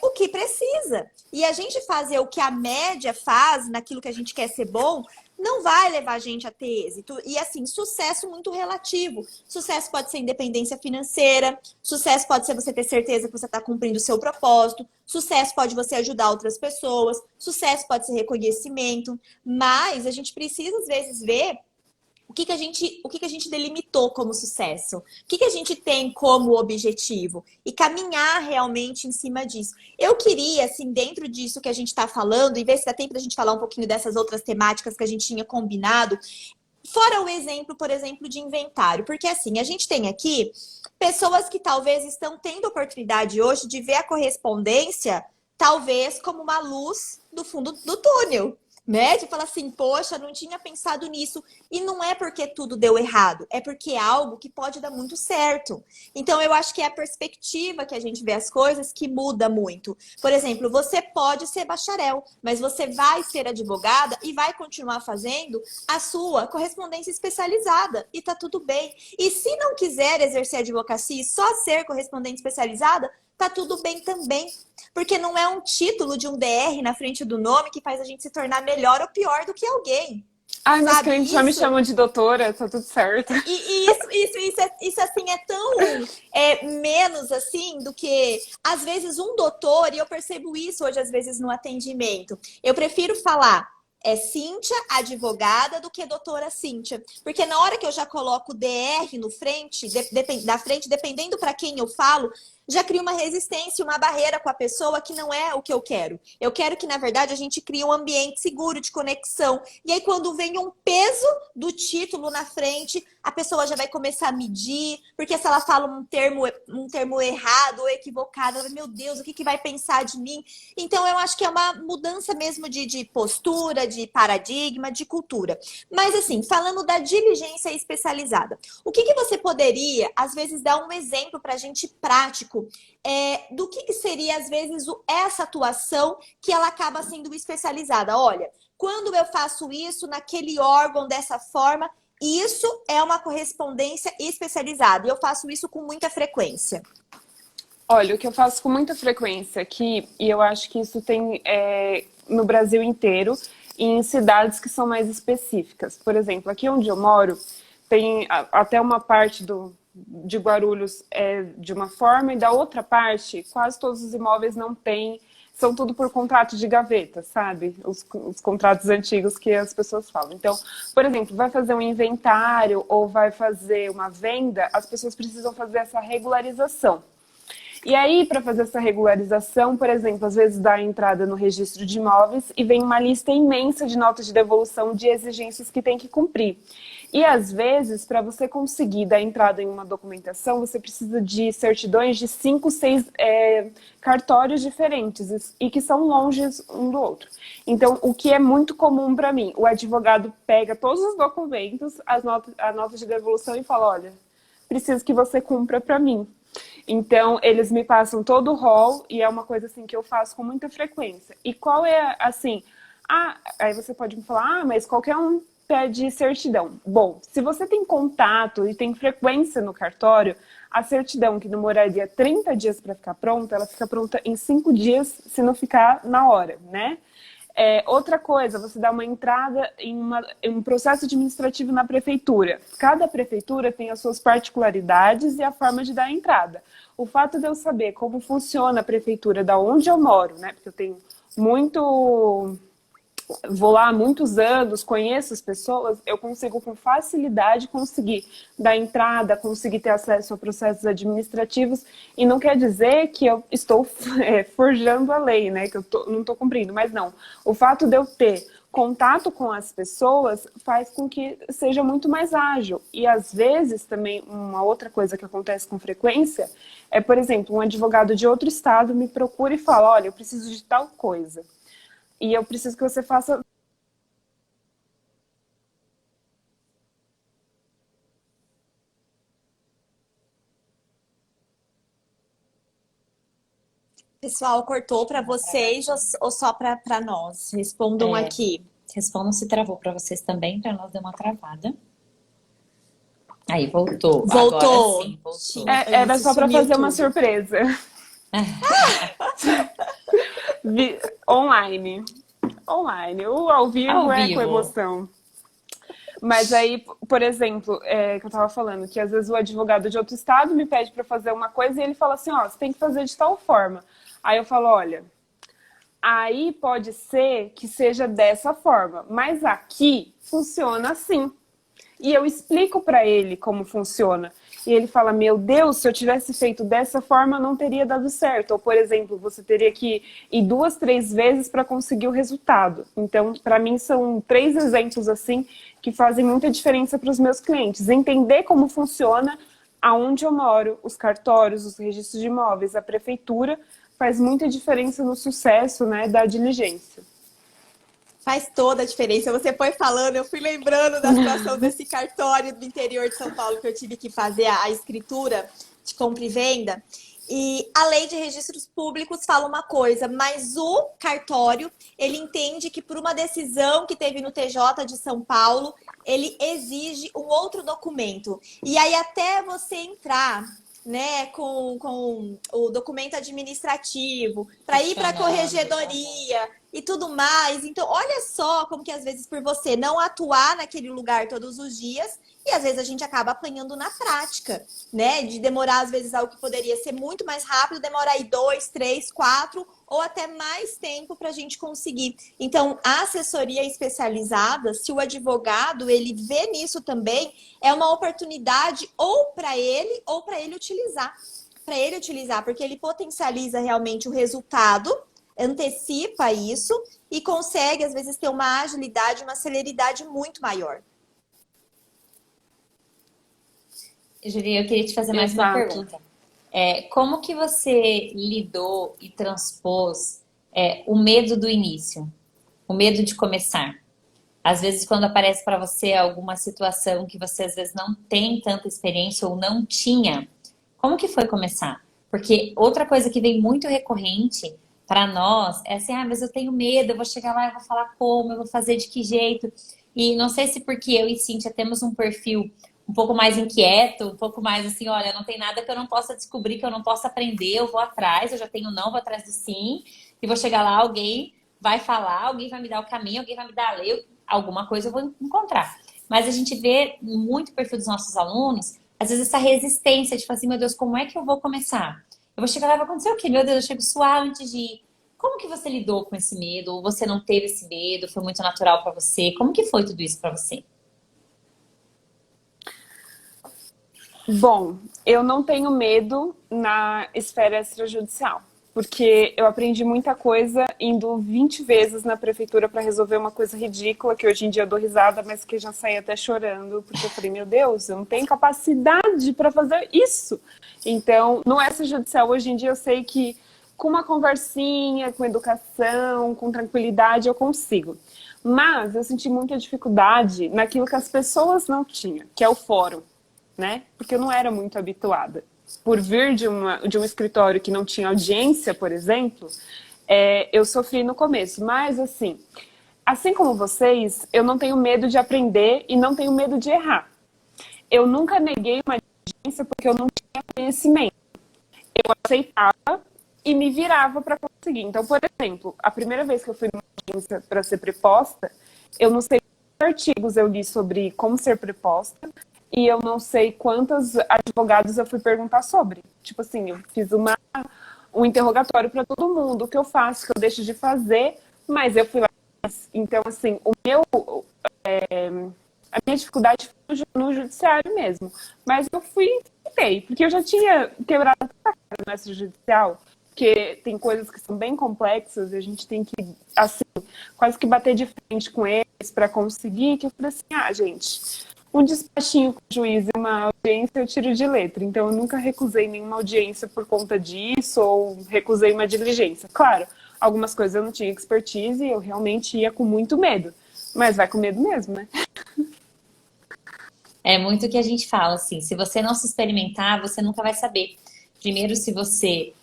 o que precisa. E a gente fazer o que a média faz, naquilo que a gente quer ser bom, não vai levar a gente a ter êxito. E assim, sucesso muito relativo. Sucesso pode ser independência financeira, sucesso pode ser você ter certeza que você está cumprindo o seu propósito, sucesso pode você ajudar outras pessoas, sucesso pode ser reconhecimento, mas a gente precisa, às vezes, ver o que a gente delimitou como sucesso? O que a gente tem como objetivo? E caminhar realmente em cima disso. Eu queria, assim, dentro disso que a gente está falando, e ver se dá tempo da gente falar um pouquinho dessas outras temáticas que a gente tinha combinado, fora o exemplo, por exemplo, de inventário. Porque, assim, a gente tem aqui pessoas que talvez estão tendo oportunidade hoje de ver a correspondência, talvez como uma luz do fundo do túnel. né? De falar assim, poxa, não tinha pensado nisso. E não é porque tudo deu errado, é porque é algo que pode dar muito certo. Então, eu acho que é a perspectiva que a gente vê as coisas que muda muito. Por exemplo, você pode ser bacharel, mas você vai ser advogada e vai continuar fazendo a sua correspondência especializada. E tá tudo bem. E se não quiser exercer advocacia e só ser correspondente especializada, tá tudo bem também. Porque não é um título de um DR na frente do nome que faz a gente se tornar melhor ou pior do que alguém. Ai, meus Sabe? clientes já me chamam de doutora, tá tudo certo. E isso assim é tão menos assim do que às vezes um doutor, e eu percebo isso hoje às vezes no atendimento. Eu prefiro falar Cíntia, advogada, do que doutora Cíntia. Porque na hora que eu já coloco DR no frente, da frente, dependendo para quem eu falo, já cria uma resistência, uma barreira com a pessoa que não é o que eu quero. Eu quero que, na verdade, a gente crie um ambiente seguro de conexão. E aí, quando vem um peso do título na frente, a pessoa já vai começar a medir, porque se ela fala um termo errado ou equivocado, ela vai, meu Deus, o que vai pensar de mim? Então, eu acho que é uma mudança mesmo de postura, de paradigma, de cultura. Mas, assim, falando da diligência especializada, o que você poderia, às vezes, dar um exemplo para a gente prático do que seria, às vezes, essa atuação que ela acaba sendo especializada? Olha, quando eu faço isso naquele órgão dessa forma, isso é uma correspondência especializada. E eu faço isso com muita frequência. Olha, o que eu faço com muita frequência aqui, e eu acho que isso tem no Brasil inteiro, e em cidades que são mais específicas. Por exemplo, aqui onde eu moro, tem até uma parte de Guarulhos de uma forma, e da outra parte, quase todos os imóveis não têm, são tudo por contrato de gaveta, sabe? Os contratos antigos que as pessoas falam. Então, por exemplo, vai fazer um inventário ou vai fazer uma venda, as pessoas precisam fazer essa regularização. E aí, para fazer essa regularização, por exemplo, às vezes dá a entrada no registro de imóveis e vem uma lista imensa de notas de devolução de exigências que tem que cumprir. E às vezes, para você conseguir dar entrada em uma documentação, você precisa de certidões de 5, 6 cartórios diferentes e que são longe um do outro. Então, o que é muito comum para mim, o advogado pega todos os documentos, a nota de devolução e fala, olha, preciso que você cumpra para mim. Então, eles me passam todo o rol e é uma coisa assim que eu faço com muita frequência. E qual é, assim, aí você pode me falar, mas qualquer um pede certidão. Bom, se você tem contato e tem frequência no cartório, a certidão que demoraria 30 dias para ficar pronta, ela fica pronta em 5 dias, se não ficar na hora, né? Outra coisa, você dá uma entrada em um processo administrativo na prefeitura. Cada prefeitura tem as suas particularidades e a forma de dar a entrada. O fato de eu saber como funciona a prefeitura da onde eu moro, né? Porque eu tenho vou lá há muitos anos, conheço as pessoas, eu consigo com facilidade conseguir dar entrada, conseguir ter acesso a processos administrativos, e não quer dizer que eu estou forjando a lei, né, que eu não estou cumprindo, mas não. O fato de eu ter contato com as pessoas faz com que seja muito mais ágil. E às vezes também uma outra coisa que acontece com frequência é, por exemplo, um advogado de outro estado me procura e fala, olha, eu preciso de tal coisa. E eu preciso que você faça... Pessoal, cortou para vocês ou só para nós? Respondam aqui. Respondam se travou para vocês também, para nós deu uma travada. Aí, voltou. Voltou. Agora sim, voltou. Era só para fazer uma surpresa. Online. O ao vivo é com emoção. Mas aí, por exemplo, que eu tava falando, que às vezes o advogado de outro estado me pede para fazer uma coisa e ele fala assim, ó, você tem que fazer de tal forma. Aí eu falo, olha, aí pode ser que seja dessa forma, mas aqui funciona assim. E eu explico para ele como funciona. E ele fala, meu Deus, se eu tivesse feito dessa forma, não teria dado certo. Ou, por exemplo, você teria que ir 2, 3 vezes para conseguir o resultado. Então, para mim, são 3 exemplos assim que fazem muita diferença para os meus clientes. Entender como funciona aonde eu moro, os cartórios, os registros de imóveis, a prefeitura, faz muita diferença no sucesso, né, da diligência. Faz toda a diferença. Você foi falando, eu fui lembrando da situação desse cartório do interior de São Paulo que eu tive que fazer a escritura de compra e venda. E a lei de registros públicos fala uma coisa, mas o cartório, ele entende que por uma decisão que teve no TJ de São Paulo, ele exige um outro documento. E aí até você entrar, né, com o documento administrativo, para ir para a corregedoria e tudo mais. Então, olha só como que às vezes por você não atuar naquele lugar todos os dias, e às vezes a gente acaba apanhando na prática, né? De demorar, às vezes, algo que poderia ser muito mais rápido, demora aí 2, 3, 4 ou até mais tempo para a gente conseguir. Então, a assessoria especializada, se o advogado ele vê nisso também, é uma oportunidade ou para ele utilizar. Para ele utilizar, porque ele potencializa realmente o resultado, antecipa isso e consegue, às vezes, ter uma agilidade, uma celeridade muito maior. Julia, eu queria te fazer mais uma pergunta. Como que você lidou e transpôs o medo do início? O medo de começar? Às vezes, quando aparece para você alguma situação que você, às vezes, não tem tanta experiência ou não tinha, como que foi começar? Porque outra coisa que vem muito recorrente para nós é assim, mas eu tenho medo, eu vou chegar lá, eu vou falar como, eu vou fazer de que jeito. E não sei se porque eu e Cíntia temos um perfil um pouco mais inquieto, um pouco mais assim, olha, não tem nada que eu não possa descobrir, que eu não possa aprender, eu vou atrás, eu já tenho não, vou atrás do sim, e vou chegar lá, alguém vai falar, alguém vai me dar o caminho, alguém vai me dar a lei, alguma coisa eu vou encontrar. Mas a gente vê muito o perfil dos nossos alunos, às vezes essa resistência de falar assim, meu Deus, como é que eu vou começar? Eu vou chegar lá e vai acontecer o quê? Meu Deus, eu chego a suar antes de ir. Como que você lidou com esse medo? Ou você não teve esse medo? Foi muito natural para você? Como que foi tudo isso para você? Bom, eu não tenho medo na esfera extrajudicial, porque eu aprendi muita coisa indo 20 vezes na prefeitura para resolver uma coisa ridícula, que hoje em dia eu dou risada, mas que eu já saí até chorando, porque eu falei, meu Deus, eu não tenho capacidade para fazer isso. Então, no extrajudicial, hoje em dia eu sei que com uma conversinha, com educação, com tranquilidade, eu consigo. Mas eu senti muita dificuldade naquilo que as pessoas não tinham, que é o fórum. Né? Porque eu não era muito habituada. Por vir de um escritório que não tinha audiência, por exemplo, eu sofri no começo. Mas, assim como vocês, eu não tenho medo de aprender e não tenho medo de errar. Eu nunca neguei uma audiência porque eu não tinha conhecimento. Eu aceitava e me virava para conseguir. Então, por exemplo, a primeira vez que eu fui numa audiência para ser preposta, eu não sei quantos artigos eu li sobre como ser preposta, e eu não sei quantos advogados eu fui perguntar sobre. Tipo assim, eu fiz um interrogatório para todo mundo, o que eu faço, o que eu deixo de fazer, mas eu fui lá. Então, assim, a minha dificuldade foi no judiciário mesmo. Mas eu fui e tentei, porque eu já tinha quebrado tanta cara no extrajudicial, porque tem coisas que são bem complexas e a gente tem que, assim, quase que bater de frente com eles para conseguir, que eu falei assim, gente... Um despachinho com o juiz e uma audiência eu tiro de letra. Então, eu nunca recusei nenhuma audiência por conta disso ou recusei uma diligência. Claro, algumas coisas eu não tinha expertise e eu realmente ia com muito medo. Mas vai com medo mesmo, né? É muito o que a gente fala, assim. Se você não se experimentar, você nunca vai saber. Primeiro, se você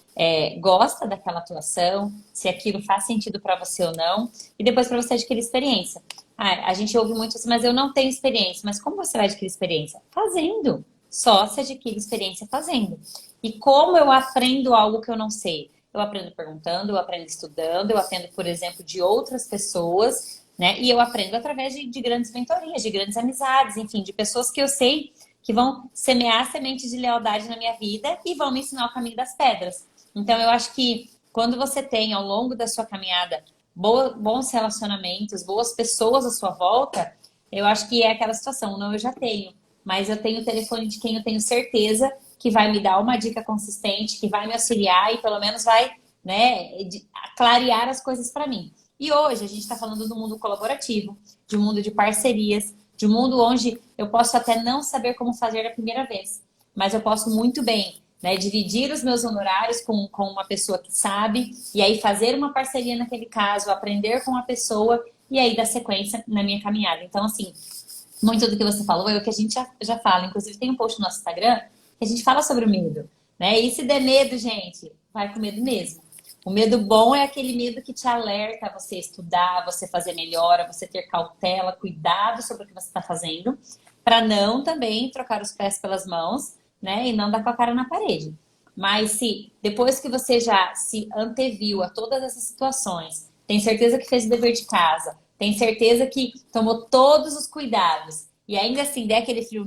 gosta daquela atuação, se aquilo faz sentido para você ou não. E depois para você adquirir experiência. A gente ouve muito assim, mas eu não tenho experiência. Mas como você vai adquirir experiência? Fazendo. Só se adquire experiência fazendo. E como eu aprendo algo que eu não sei? Eu aprendo perguntando, eu aprendo estudando, eu aprendo, por exemplo, de outras pessoas, né? E eu aprendo através de grandes mentorias, de grandes amizades, enfim, de pessoas que eu sei que vão semear sementes de lealdade na minha vida e vão me ensinar o caminho das pedras. Então, eu acho que quando você tem, ao longo da sua caminhada, bons relacionamentos, boas pessoas à sua volta, eu acho que é aquela situação, não, eu já tenho, mas eu tenho o telefone de quem eu tenho certeza que vai me dar uma dica consistente, que vai me auxiliar e pelo menos vai, né, clarear as coisas para mim. E hoje a gente está falando do mundo colaborativo, de um mundo de parcerias, de um mundo onde eu posso até não saber como fazer a primeira vez, mas eu posso muito bem né? Dividir os meus honorários com uma pessoa que sabe, e aí fazer uma parceria naquele caso, aprender com a pessoa e aí dar sequência na minha caminhada. Então, assim, muito do que você falou é o que a gente já fala. Inclusive, tem um post no nosso Instagram que a gente fala sobre o medo, né? E se der medo, gente, vai com medo mesmo. O medo bom é aquele medo que te alerta a você estudar, a você fazer melhor, a você ter cautela, cuidado sobre o que você está fazendo, para não também trocar os pés pelas mãos, né? E não dar com a cara na parede. Mas se depois que você já se anteviu a todas essas situações, tem certeza que fez o dever de casa, tem certeza que tomou todos os cuidados, e ainda assim der aquele frio,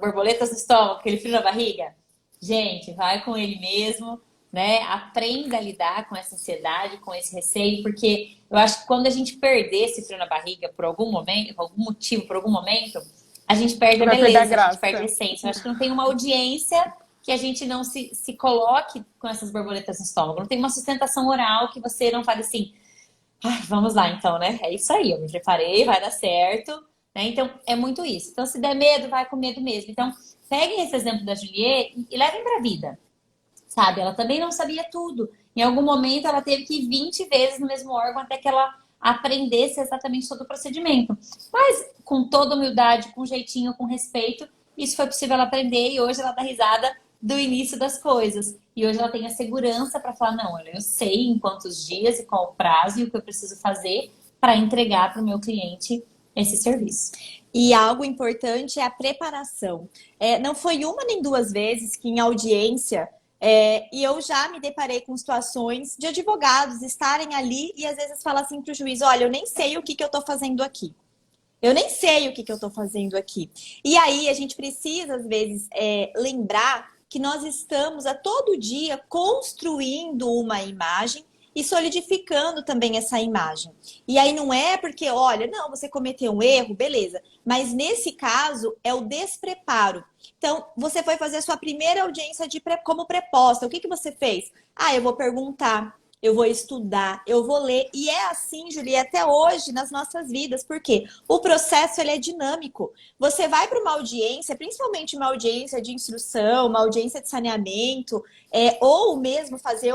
borboletas no estômago, aquele frio na barriga, gente, vai com ele mesmo, né? Aprenda a lidar com essa ansiedade, com esse receio, porque eu acho que quando a gente perder esse frio na barriga por algum momento, por algum motivo, por algum momento, a gente perde a beleza, a gente perde a essência. Eu acho que não tem uma audiência que a gente não se coloque com essas borboletas no estômago. Não tem uma sustentação oral que você não fale assim, ai, vamos lá então, né? É isso aí, eu me preparei, vai dar certo, né? Então, é muito isso. Então, se der medo, vai com medo mesmo. Então, peguem esse exemplo da Juliette e levem pra vida. Sabe? Ela também não sabia tudo. Em algum momento, ela teve que ir 20 vezes no mesmo órgão até que ela aprendesse exatamente todo o procedimento. Mas, com toda humildade, com jeitinho, com respeito, isso foi possível ela aprender e hoje ela dá risada do início das coisas. E hoje ela tem a segurança para falar, não, olha, eu sei em quantos dias e qual o prazo e o que eu preciso fazer para entregar para o meu cliente esse serviço. E algo importante é a preparação. Não foi uma nem duas vezes que em audiência... e eu já me deparei com situações de advogados estarem ali e às vezes falar assim para o juiz, olha, eu nem sei o que eu estou fazendo aqui. Eu nem sei o que eu estou fazendo aqui. E aí a gente precisa, às vezes, lembrar que nós estamos a todo dia construindo uma imagem e solidificando também essa imagem. E aí não é porque, olha, não, você cometeu um erro, beleza. Mas nesse caso é o despreparo. Então, você foi fazer a sua primeira audiência como preposta. O que você fez? Ah, eu vou perguntar, eu vou estudar, eu vou ler. E é assim, Julia, até hoje nas nossas vidas. Por quê? O processo ele é dinâmico. Você vai para uma audiência, principalmente uma audiência de instrução, uma audiência de saneamento, ou mesmo fazer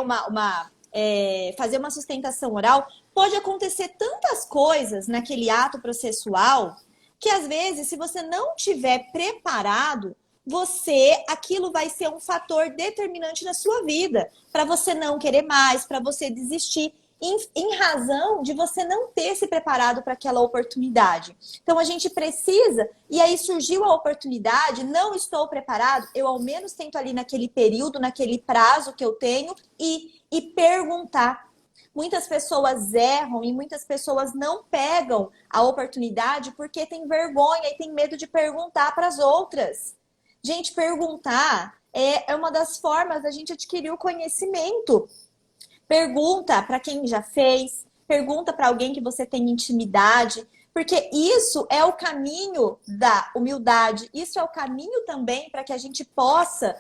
fazer uma sustentação oral, pode acontecer tantas coisas naquele ato processual que às vezes, se você não tiver preparado, aquilo vai ser um fator determinante na sua vida, para você não querer mais, para você desistir, em razão de você não ter se preparado para aquela oportunidade. Então a gente precisa, e aí surgiu a oportunidade, não estou preparado, eu ao menos tento ali naquele período, naquele prazo que eu tenho, e perguntar. Muitas pessoas erram e muitas pessoas não pegam a oportunidade porque tem vergonha e tem medo de perguntar para as outras. Gente, perguntar é uma das formas da gente adquirir o conhecimento. Pergunta para quem já fez, pergunta para alguém que você tem intimidade, porque isso é o caminho da humildade, isso é o caminho também para que a gente possa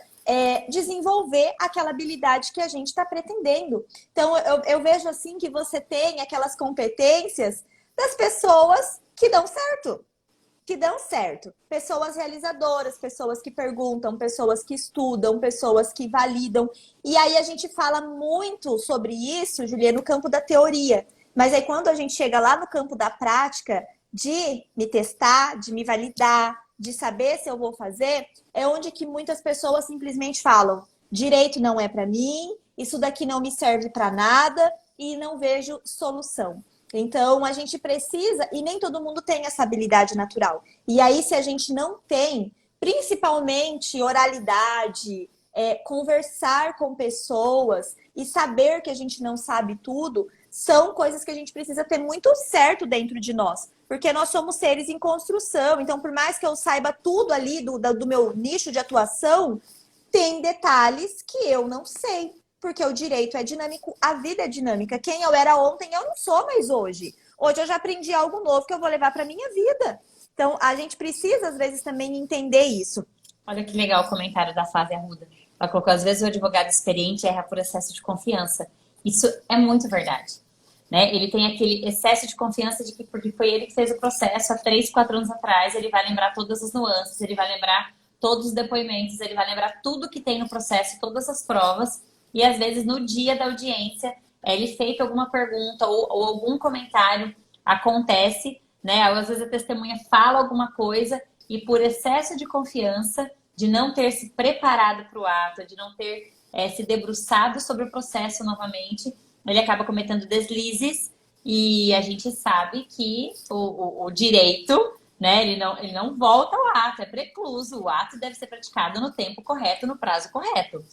desenvolver aquela habilidade que a gente está pretendendo. Então, eu vejo assim que você tem aquelas competências das pessoas que dão certo. Pessoas realizadoras, pessoas que perguntam, pessoas que estudam, pessoas que validam. E aí a gente fala muito sobre isso, Juliana, no campo da teoria. Mas aí quando a gente chega lá no campo da prática, de me testar, de me validar, de saber se eu vou fazer, é onde que muitas pessoas simplesmente falam, direito não é para mim, isso daqui não me serve para nada e não vejo solução. Então, a gente precisa, e nem todo mundo tem essa habilidade natural. E aí, se a gente não tem, principalmente oralidade, conversar com pessoas e saber que a gente não sabe tudo, são coisas que a gente precisa ter muito certo dentro de nós. Porque nós somos seres em construção. Então, por mais que eu saiba tudo ali do meu nicho de atuação, tem detalhes que eu não sei. Porque o direito é dinâmico, a vida é dinâmica. Quem eu era ontem, eu não sou mais hoje. Hoje eu já aprendi algo novo que eu vou levar para minha vida. Então, a gente precisa, às vezes, também entender isso. Olha que legal o comentário da Flávia Arruda. Ela colocou, às vezes, o advogado experiente erra por excesso de confiança. Isso é muito verdade. Né? Ele tem aquele excesso de confiança de que, porque foi ele que fez o processo há 3, 4 anos atrás, ele vai lembrar todas as nuances, ele vai lembrar todos os depoimentos, ele vai lembrar tudo que tem no processo, todas as provas, e às vezes no dia da audiência, ele feito alguma pergunta ou algum comentário acontece, né? Ou às vezes a testemunha fala alguma coisa e por excesso de confiança, de não ter se preparado para o ato, de não ter se debruçado sobre o processo novamente, ele acaba cometendo deslizes e a gente sabe que o direito, né, ele não volta ao ato, é precluso. O ato deve ser praticado no tempo correto, no prazo correto.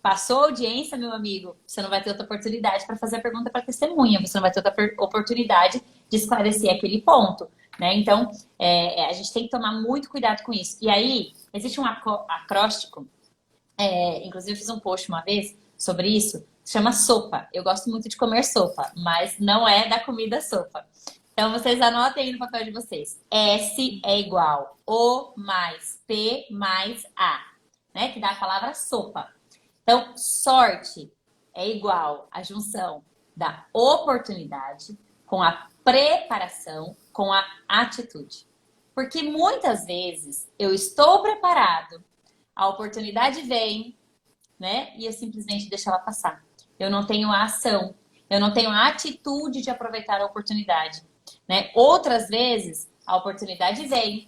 Passou a audiência, meu amigo, você não vai ter outra oportunidade para fazer a pergunta para a testemunha, você não vai ter outra oportunidade de esclarecer aquele ponto, né? Então, a gente tem que tomar muito cuidado com isso. E aí, existe um acróstico, inclusive eu fiz um post uma vez sobre isso, se chama sopa. Eu gosto muito de comer sopa, mas não é da comida sopa. Então, vocês anotem aí no papel de vocês. S é igual O mais P mais A, né? Que dá a palavra sopa. Então, sorte é igual à junção da oportunidade com a preparação, com a atitude. Porque muitas vezes eu estou preparado, a oportunidade vem, né? E eu simplesmente deixo ela passar. Eu não tenho a ação, eu não tenho a atitude de aproveitar a oportunidade, né? Outras vezes, a oportunidade vem,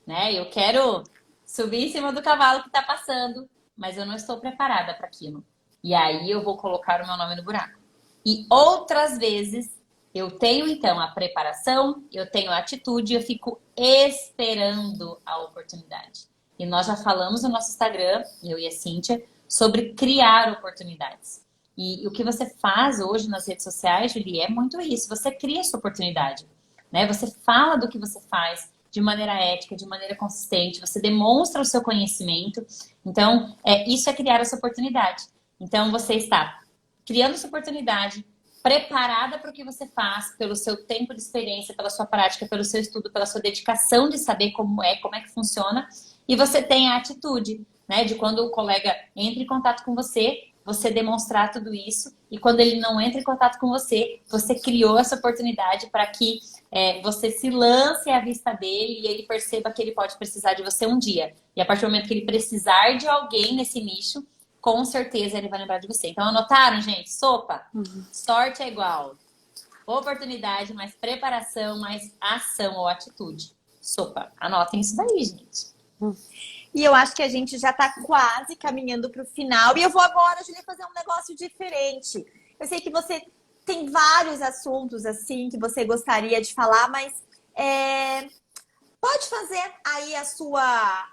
né? Eu quero subir em cima do cavalo que está passando, mas eu não estou preparada para aquilo. E aí eu vou colocar o meu nome no buraco. E outras vezes eu tenho então a preparação, eu tenho a atitude, eu fico esperando a oportunidade. E nós já falamos no nosso Instagram, eu e a Cíntia, sobre criar oportunidades. E o que você faz hoje nas redes sociais, Julie, é muito isso. Você cria a sua oportunidade, né? Você fala do que você faz de maneira ética, de maneira consistente, você demonstra o seu conhecimento. Então, isso é criar essa oportunidade. Então, você está criando essa oportunidade, preparada para o que você faz, pelo seu tempo de experiência, pela sua prática, pelo seu estudo, pela sua dedicação de saber como é que funciona. E você tem a atitude, né, de quando o colega entra em contato com você, você demonstrar tudo isso. E quando ele não entra em contato com você, você criou essa oportunidade para que você se lance à vista dele e ele perceba que ele pode precisar de você um dia. E a partir do momento que ele precisar de alguém nesse nicho, com certeza ele vai lembrar de você. Então, anotaram, gente? Sopa. Sorte é igual oportunidade, mais preparação, mais ação ou atitude. Sopa. Anotem isso daí, gente. E eu acho que a gente já está quase caminhando para o final. E eu vou agora, Julia, fazer um negócio diferente. Eu sei que você tem vários assuntos assim que você gostaria de falar, mas pode fazer aí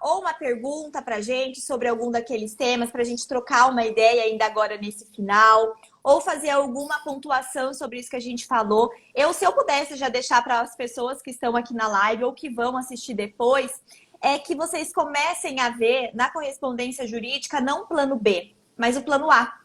ou uma pergunta para a gente sobre algum daqueles temas, para a gente trocar uma ideia ainda agora nesse final, ou fazer alguma pontuação sobre isso que a gente falou. Se eu pudesse já deixar para as pessoas que estão aqui na live ou que vão assistir depois, que vocês comecem a ver na correspondência jurídica não o plano B, mas o plano A.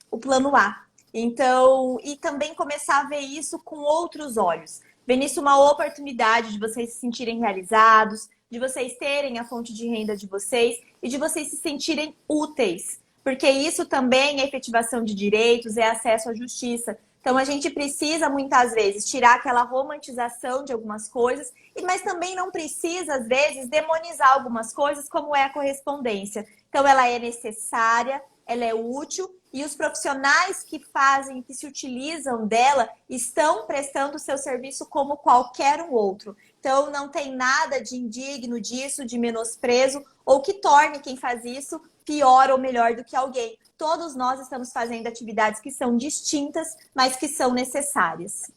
O plano A. Então, e também começar a ver isso com outros olhos. Ver nisso uma oportunidade de vocês se sentirem realizados, de vocês terem a fonte de renda de vocês e de vocês se sentirem úteis. Porque isso também é efetivação de direitos, é acesso à justiça. Então, a gente precisa, muitas vezes, tirar aquela romantização de algumas coisas, mas também não precisa, às vezes, demonizar algumas coisas, como é a correspondência. Então, ela é necessária, ela é útil, e os profissionais que fazem, que se utilizam dela, estão prestando o seu serviço como qualquer um outro. Então, não tem nada de indigno disso, de menosprezo, ou que torne quem faz isso pior ou melhor do que alguém. Todos nós estamos fazendo atividades que são distintas, mas que são necessárias.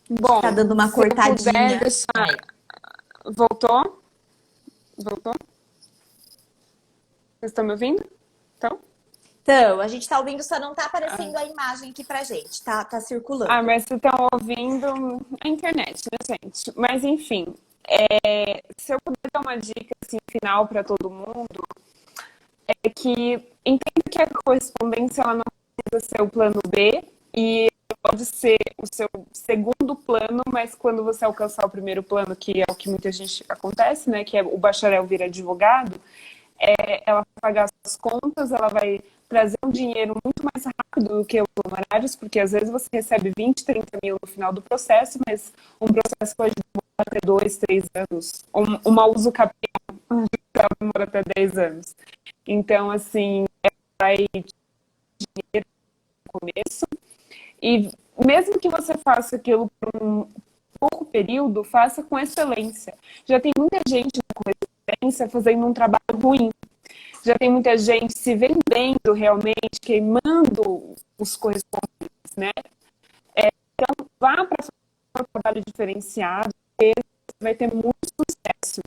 Bom, tá dando uma cortadinha. Voltou? Voltou? Vocês estão me ouvindo? Então, a gente está ouvindo, só não está aparecendo a imagem aqui pra gente, tá circulando. Mas vocês estão ouvindo a internet, né, gente? Mas, enfim, se eu puder dar uma dica assim, final para todo mundo, é que entenda que a correspondência ela não precisa ser o plano B e pode ser o seu segundo plano, mas quando você alcançar o primeiro plano, que é o que muita gente acontece, né, que é o bacharel vir advogado, ela vai pagar suas contas, ela vai trazer um dinheiro muito mais rápido do que os honorários, porque às vezes você recebe 20, 30 mil no final do processo, mas um processo pode demorar até 2, 3 anos. Uma uso capião ela demora até 10 anos. Então, assim, vai dinheiro no começo. E mesmo que você faça aquilo por um pouco período, faça com excelência. Já tem muita gente com excelência fazendo um trabalho ruim. Já tem muita gente se vendendo realmente, queimando os correspondentes, né? Então, vá para um trabalho diferenciado, você vai ter muito sucesso.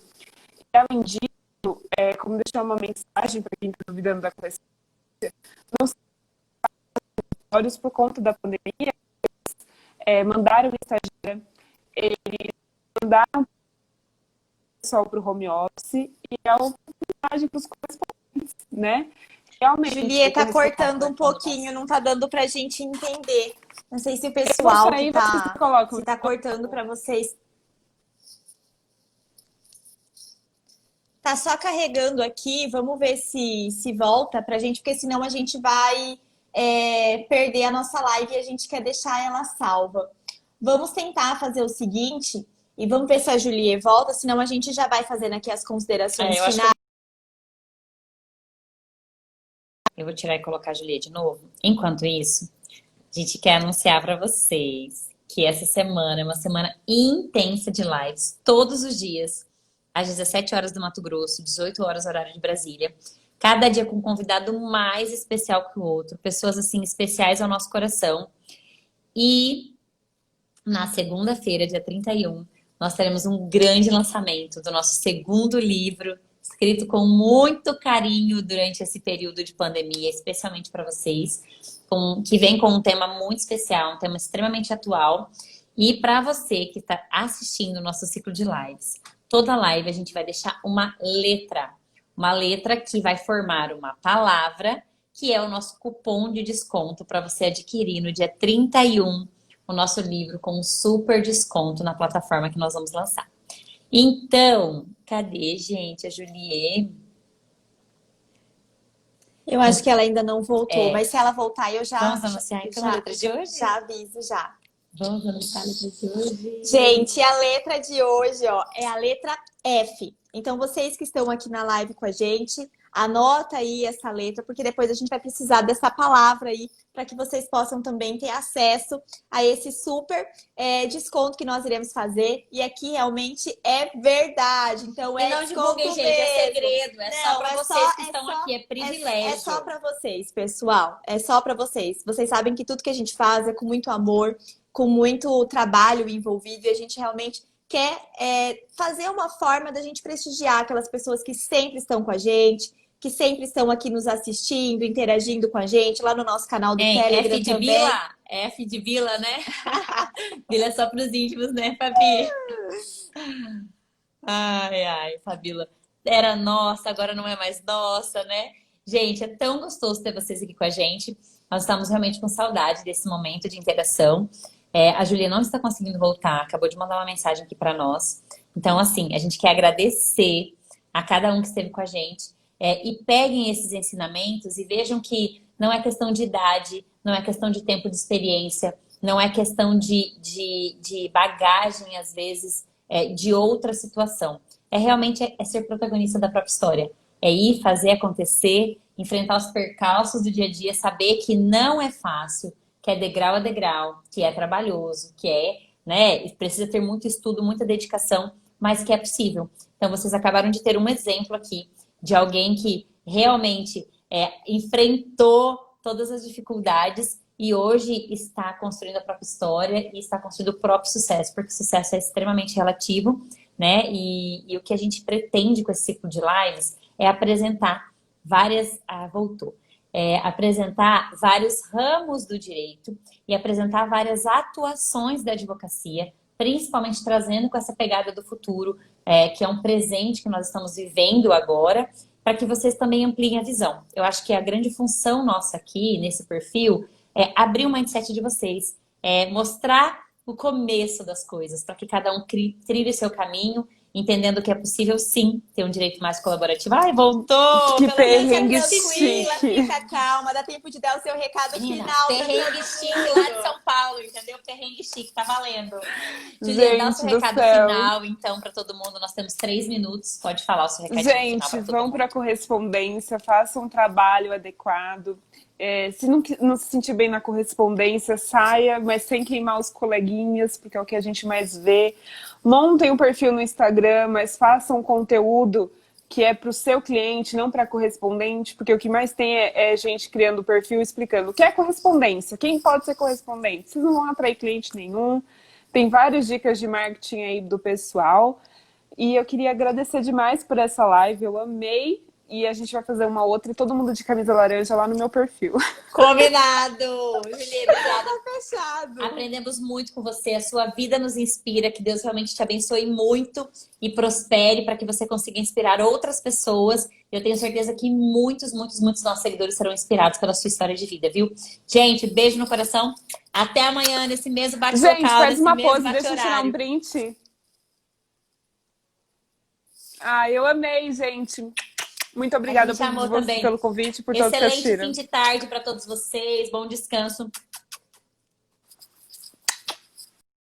E, além disso, como deixar uma mensagem para quem está duvidando da questão, não se olhos por conta da pandemia, mandaram estagiária, eles mandaram o pessoal para o home office e a oportunidade para os correspondentes, né? Realmente. Juliê, tá cortando um pouquinho, não tá dando pra gente entender. Não sei se o pessoal que se tá cortando pra vocês. Tá só carregando aqui, vamos ver se volta pra gente, porque senão a gente vai perder a nossa live e a gente quer deixar ela salva. Vamos tentar fazer o seguinte e vamos ver se a Juliê volta, senão a gente já vai fazendo aqui as considerações finais. Eu vou tirar e colocar a Juliê de novo. Enquanto isso, a gente quer anunciar para vocês que essa semana é uma semana intensa de lives, todos os dias, às 17 horas do Mato Grosso, 18 horas horário de Brasília. Cada dia com um convidado mais especial que o outro, pessoas assim especiais ao nosso coração. E na segunda-feira, dia 31, nós teremos um grande lançamento do nosso segundo livro, escrito com muito carinho durante esse período de pandemia, especialmente para vocês, que vem com um tema muito especial, um tema extremamente atual. E para você que está assistindo o nosso ciclo de lives, toda live a gente vai deixar uma letra que vai formar uma palavra, que é o nosso cupom de desconto para você adquirir no dia 31 o nosso livro com um super desconto na plataforma que nós vamos lançar. Então, cadê, gente, a Juliê? Eu acho que ela ainda não voltou, mas se ela voltar, eu já... Vamos anunciar então a letra de hoje? Já aviso, já. Vamos anunciar a letra de hoje? Gente, a letra de hoje, ó, é a letra F. Então, vocês que estão aqui na live com a gente, anota aí essa letra, porque depois a gente vai precisar dessa palavra aí, para que vocês possam também ter acesso a esse super desconto que nós iremos fazer. E aqui realmente é verdade. Então, e não divulguem, gente, é segredo. É só para vocês que estão aqui, é privilégio. É só para vocês, pessoal. É só para vocês. Vocês sabem que tudo que a gente faz é com muito amor, com muito trabalho envolvido, e a gente realmente quer fazer uma forma da gente prestigiar aquelas pessoas que sempre estão com a gente, que sempre estão aqui nos assistindo, interagindo com a gente, lá no nosso canal do Telegram F de também. Vila? F de Vila, né? Vila é só para os íntimos, né, Fabi? Ai, Fabíola. Era nossa, agora não é mais nossa, né? Gente, é tão gostoso ter vocês aqui com a gente. Nós estamos realmente com saudade desse momento de interação. A Julia não está conseguindo voltar, acabou de mandar uma mensagem aqui para nós. Então, assim, a gente quer agradecer a cada um que esteve com a gente. E peguem esses ensinamentos e vejam que não é questão de idade, não é questão de tempo de experiência, não é questão de bagagem, às vezes, de outra situação. Realmente ser protagonista da própria história. É ir fazer acontecer, enfrentar os percalços do dia a dia, saber que não é fácil, que é degrau a degrau, que é trabalhoso, que precisa ter muito estudo, muita dedicação, mas que é possível. Então, vocês acabaram de ter um exemplo aqui de alguém que realmente enfrentou todas as dificuldades e hoje está construindo a própria história e está construindo o próprio sucesso, porque o sucesso é extremamente relativo, né? E o que a gente pretende com esse ciclo de lives é apresentar apresentar vários ramos do direito e apresentar várias atuações da advocacia, principalmente trazendo com essa pegada do futuro, que é um presente que nós estamos vivendo agora, para que vocês também ampliem a visão. Eu acho que a grande função nossa aqui, nesse perfil, é abrir o mindset de vocês, mostrar o começo das coisas, para que cada um trilhe o seu caminho entendendo que é possível sim ter um direito mais colaborativo. Ai, voltou! Que Pelo menos perrengue é tranquila, chique. fica calma, dá tempo de dar o seu recado Menina, final pra perrengue todo chique mundo. lá de São Paulo, entendeu? Perrengue chique, tá valendo. Juliana, dá o seu Gente do recado céu. final, então, para todo mundo. Nós temos 3 minutos. Pode falar o seu recadinho final Gente, para todo vão mundo. para a correspondência, façam um trabalho adequado. Se não se sentir bem na correspondência, saia, mas sem queimar os coleguinhas, porque é o que a gente mais vê. Montem um perfil no Instagram, mas façam um conteúdo que é para o seu cliente, não para correspondente, porque o que mais tem é gente criando perfil explicando o que é correspondência, quem pode ser correspondente. Vocês não vão atrair cliente nenhum. Tem várias dicas de marketing aí do pessoal. E eu queria agradecer demais por essa live, eu amei. E a gente vai fazer uma outra e todo mundo de camisa laranja lá no meu perfil. Combinado! Juliana, Obrigada. fechado. Aprendemos muito com você, a sua vida nos inspira, que Deus realmente te abençoe muito e prospere para que você consiga inspirar outras pessoas. Eu tenho certeza que muitos nossos seguidores serão inspirados pela sua história de vida, viu? Gente, beijo no coração. Até amanhã nesse mesmo Gente, bate-local, faz nesse uma mesmo pose, deixa eu tirar um bate-horário. print. Ah, eu amei, gente. Muito A obrigada gente amou por, também. pelo convite, por todos que Excelente fim assistiram. de tarde para todos vocês. Bom descanso.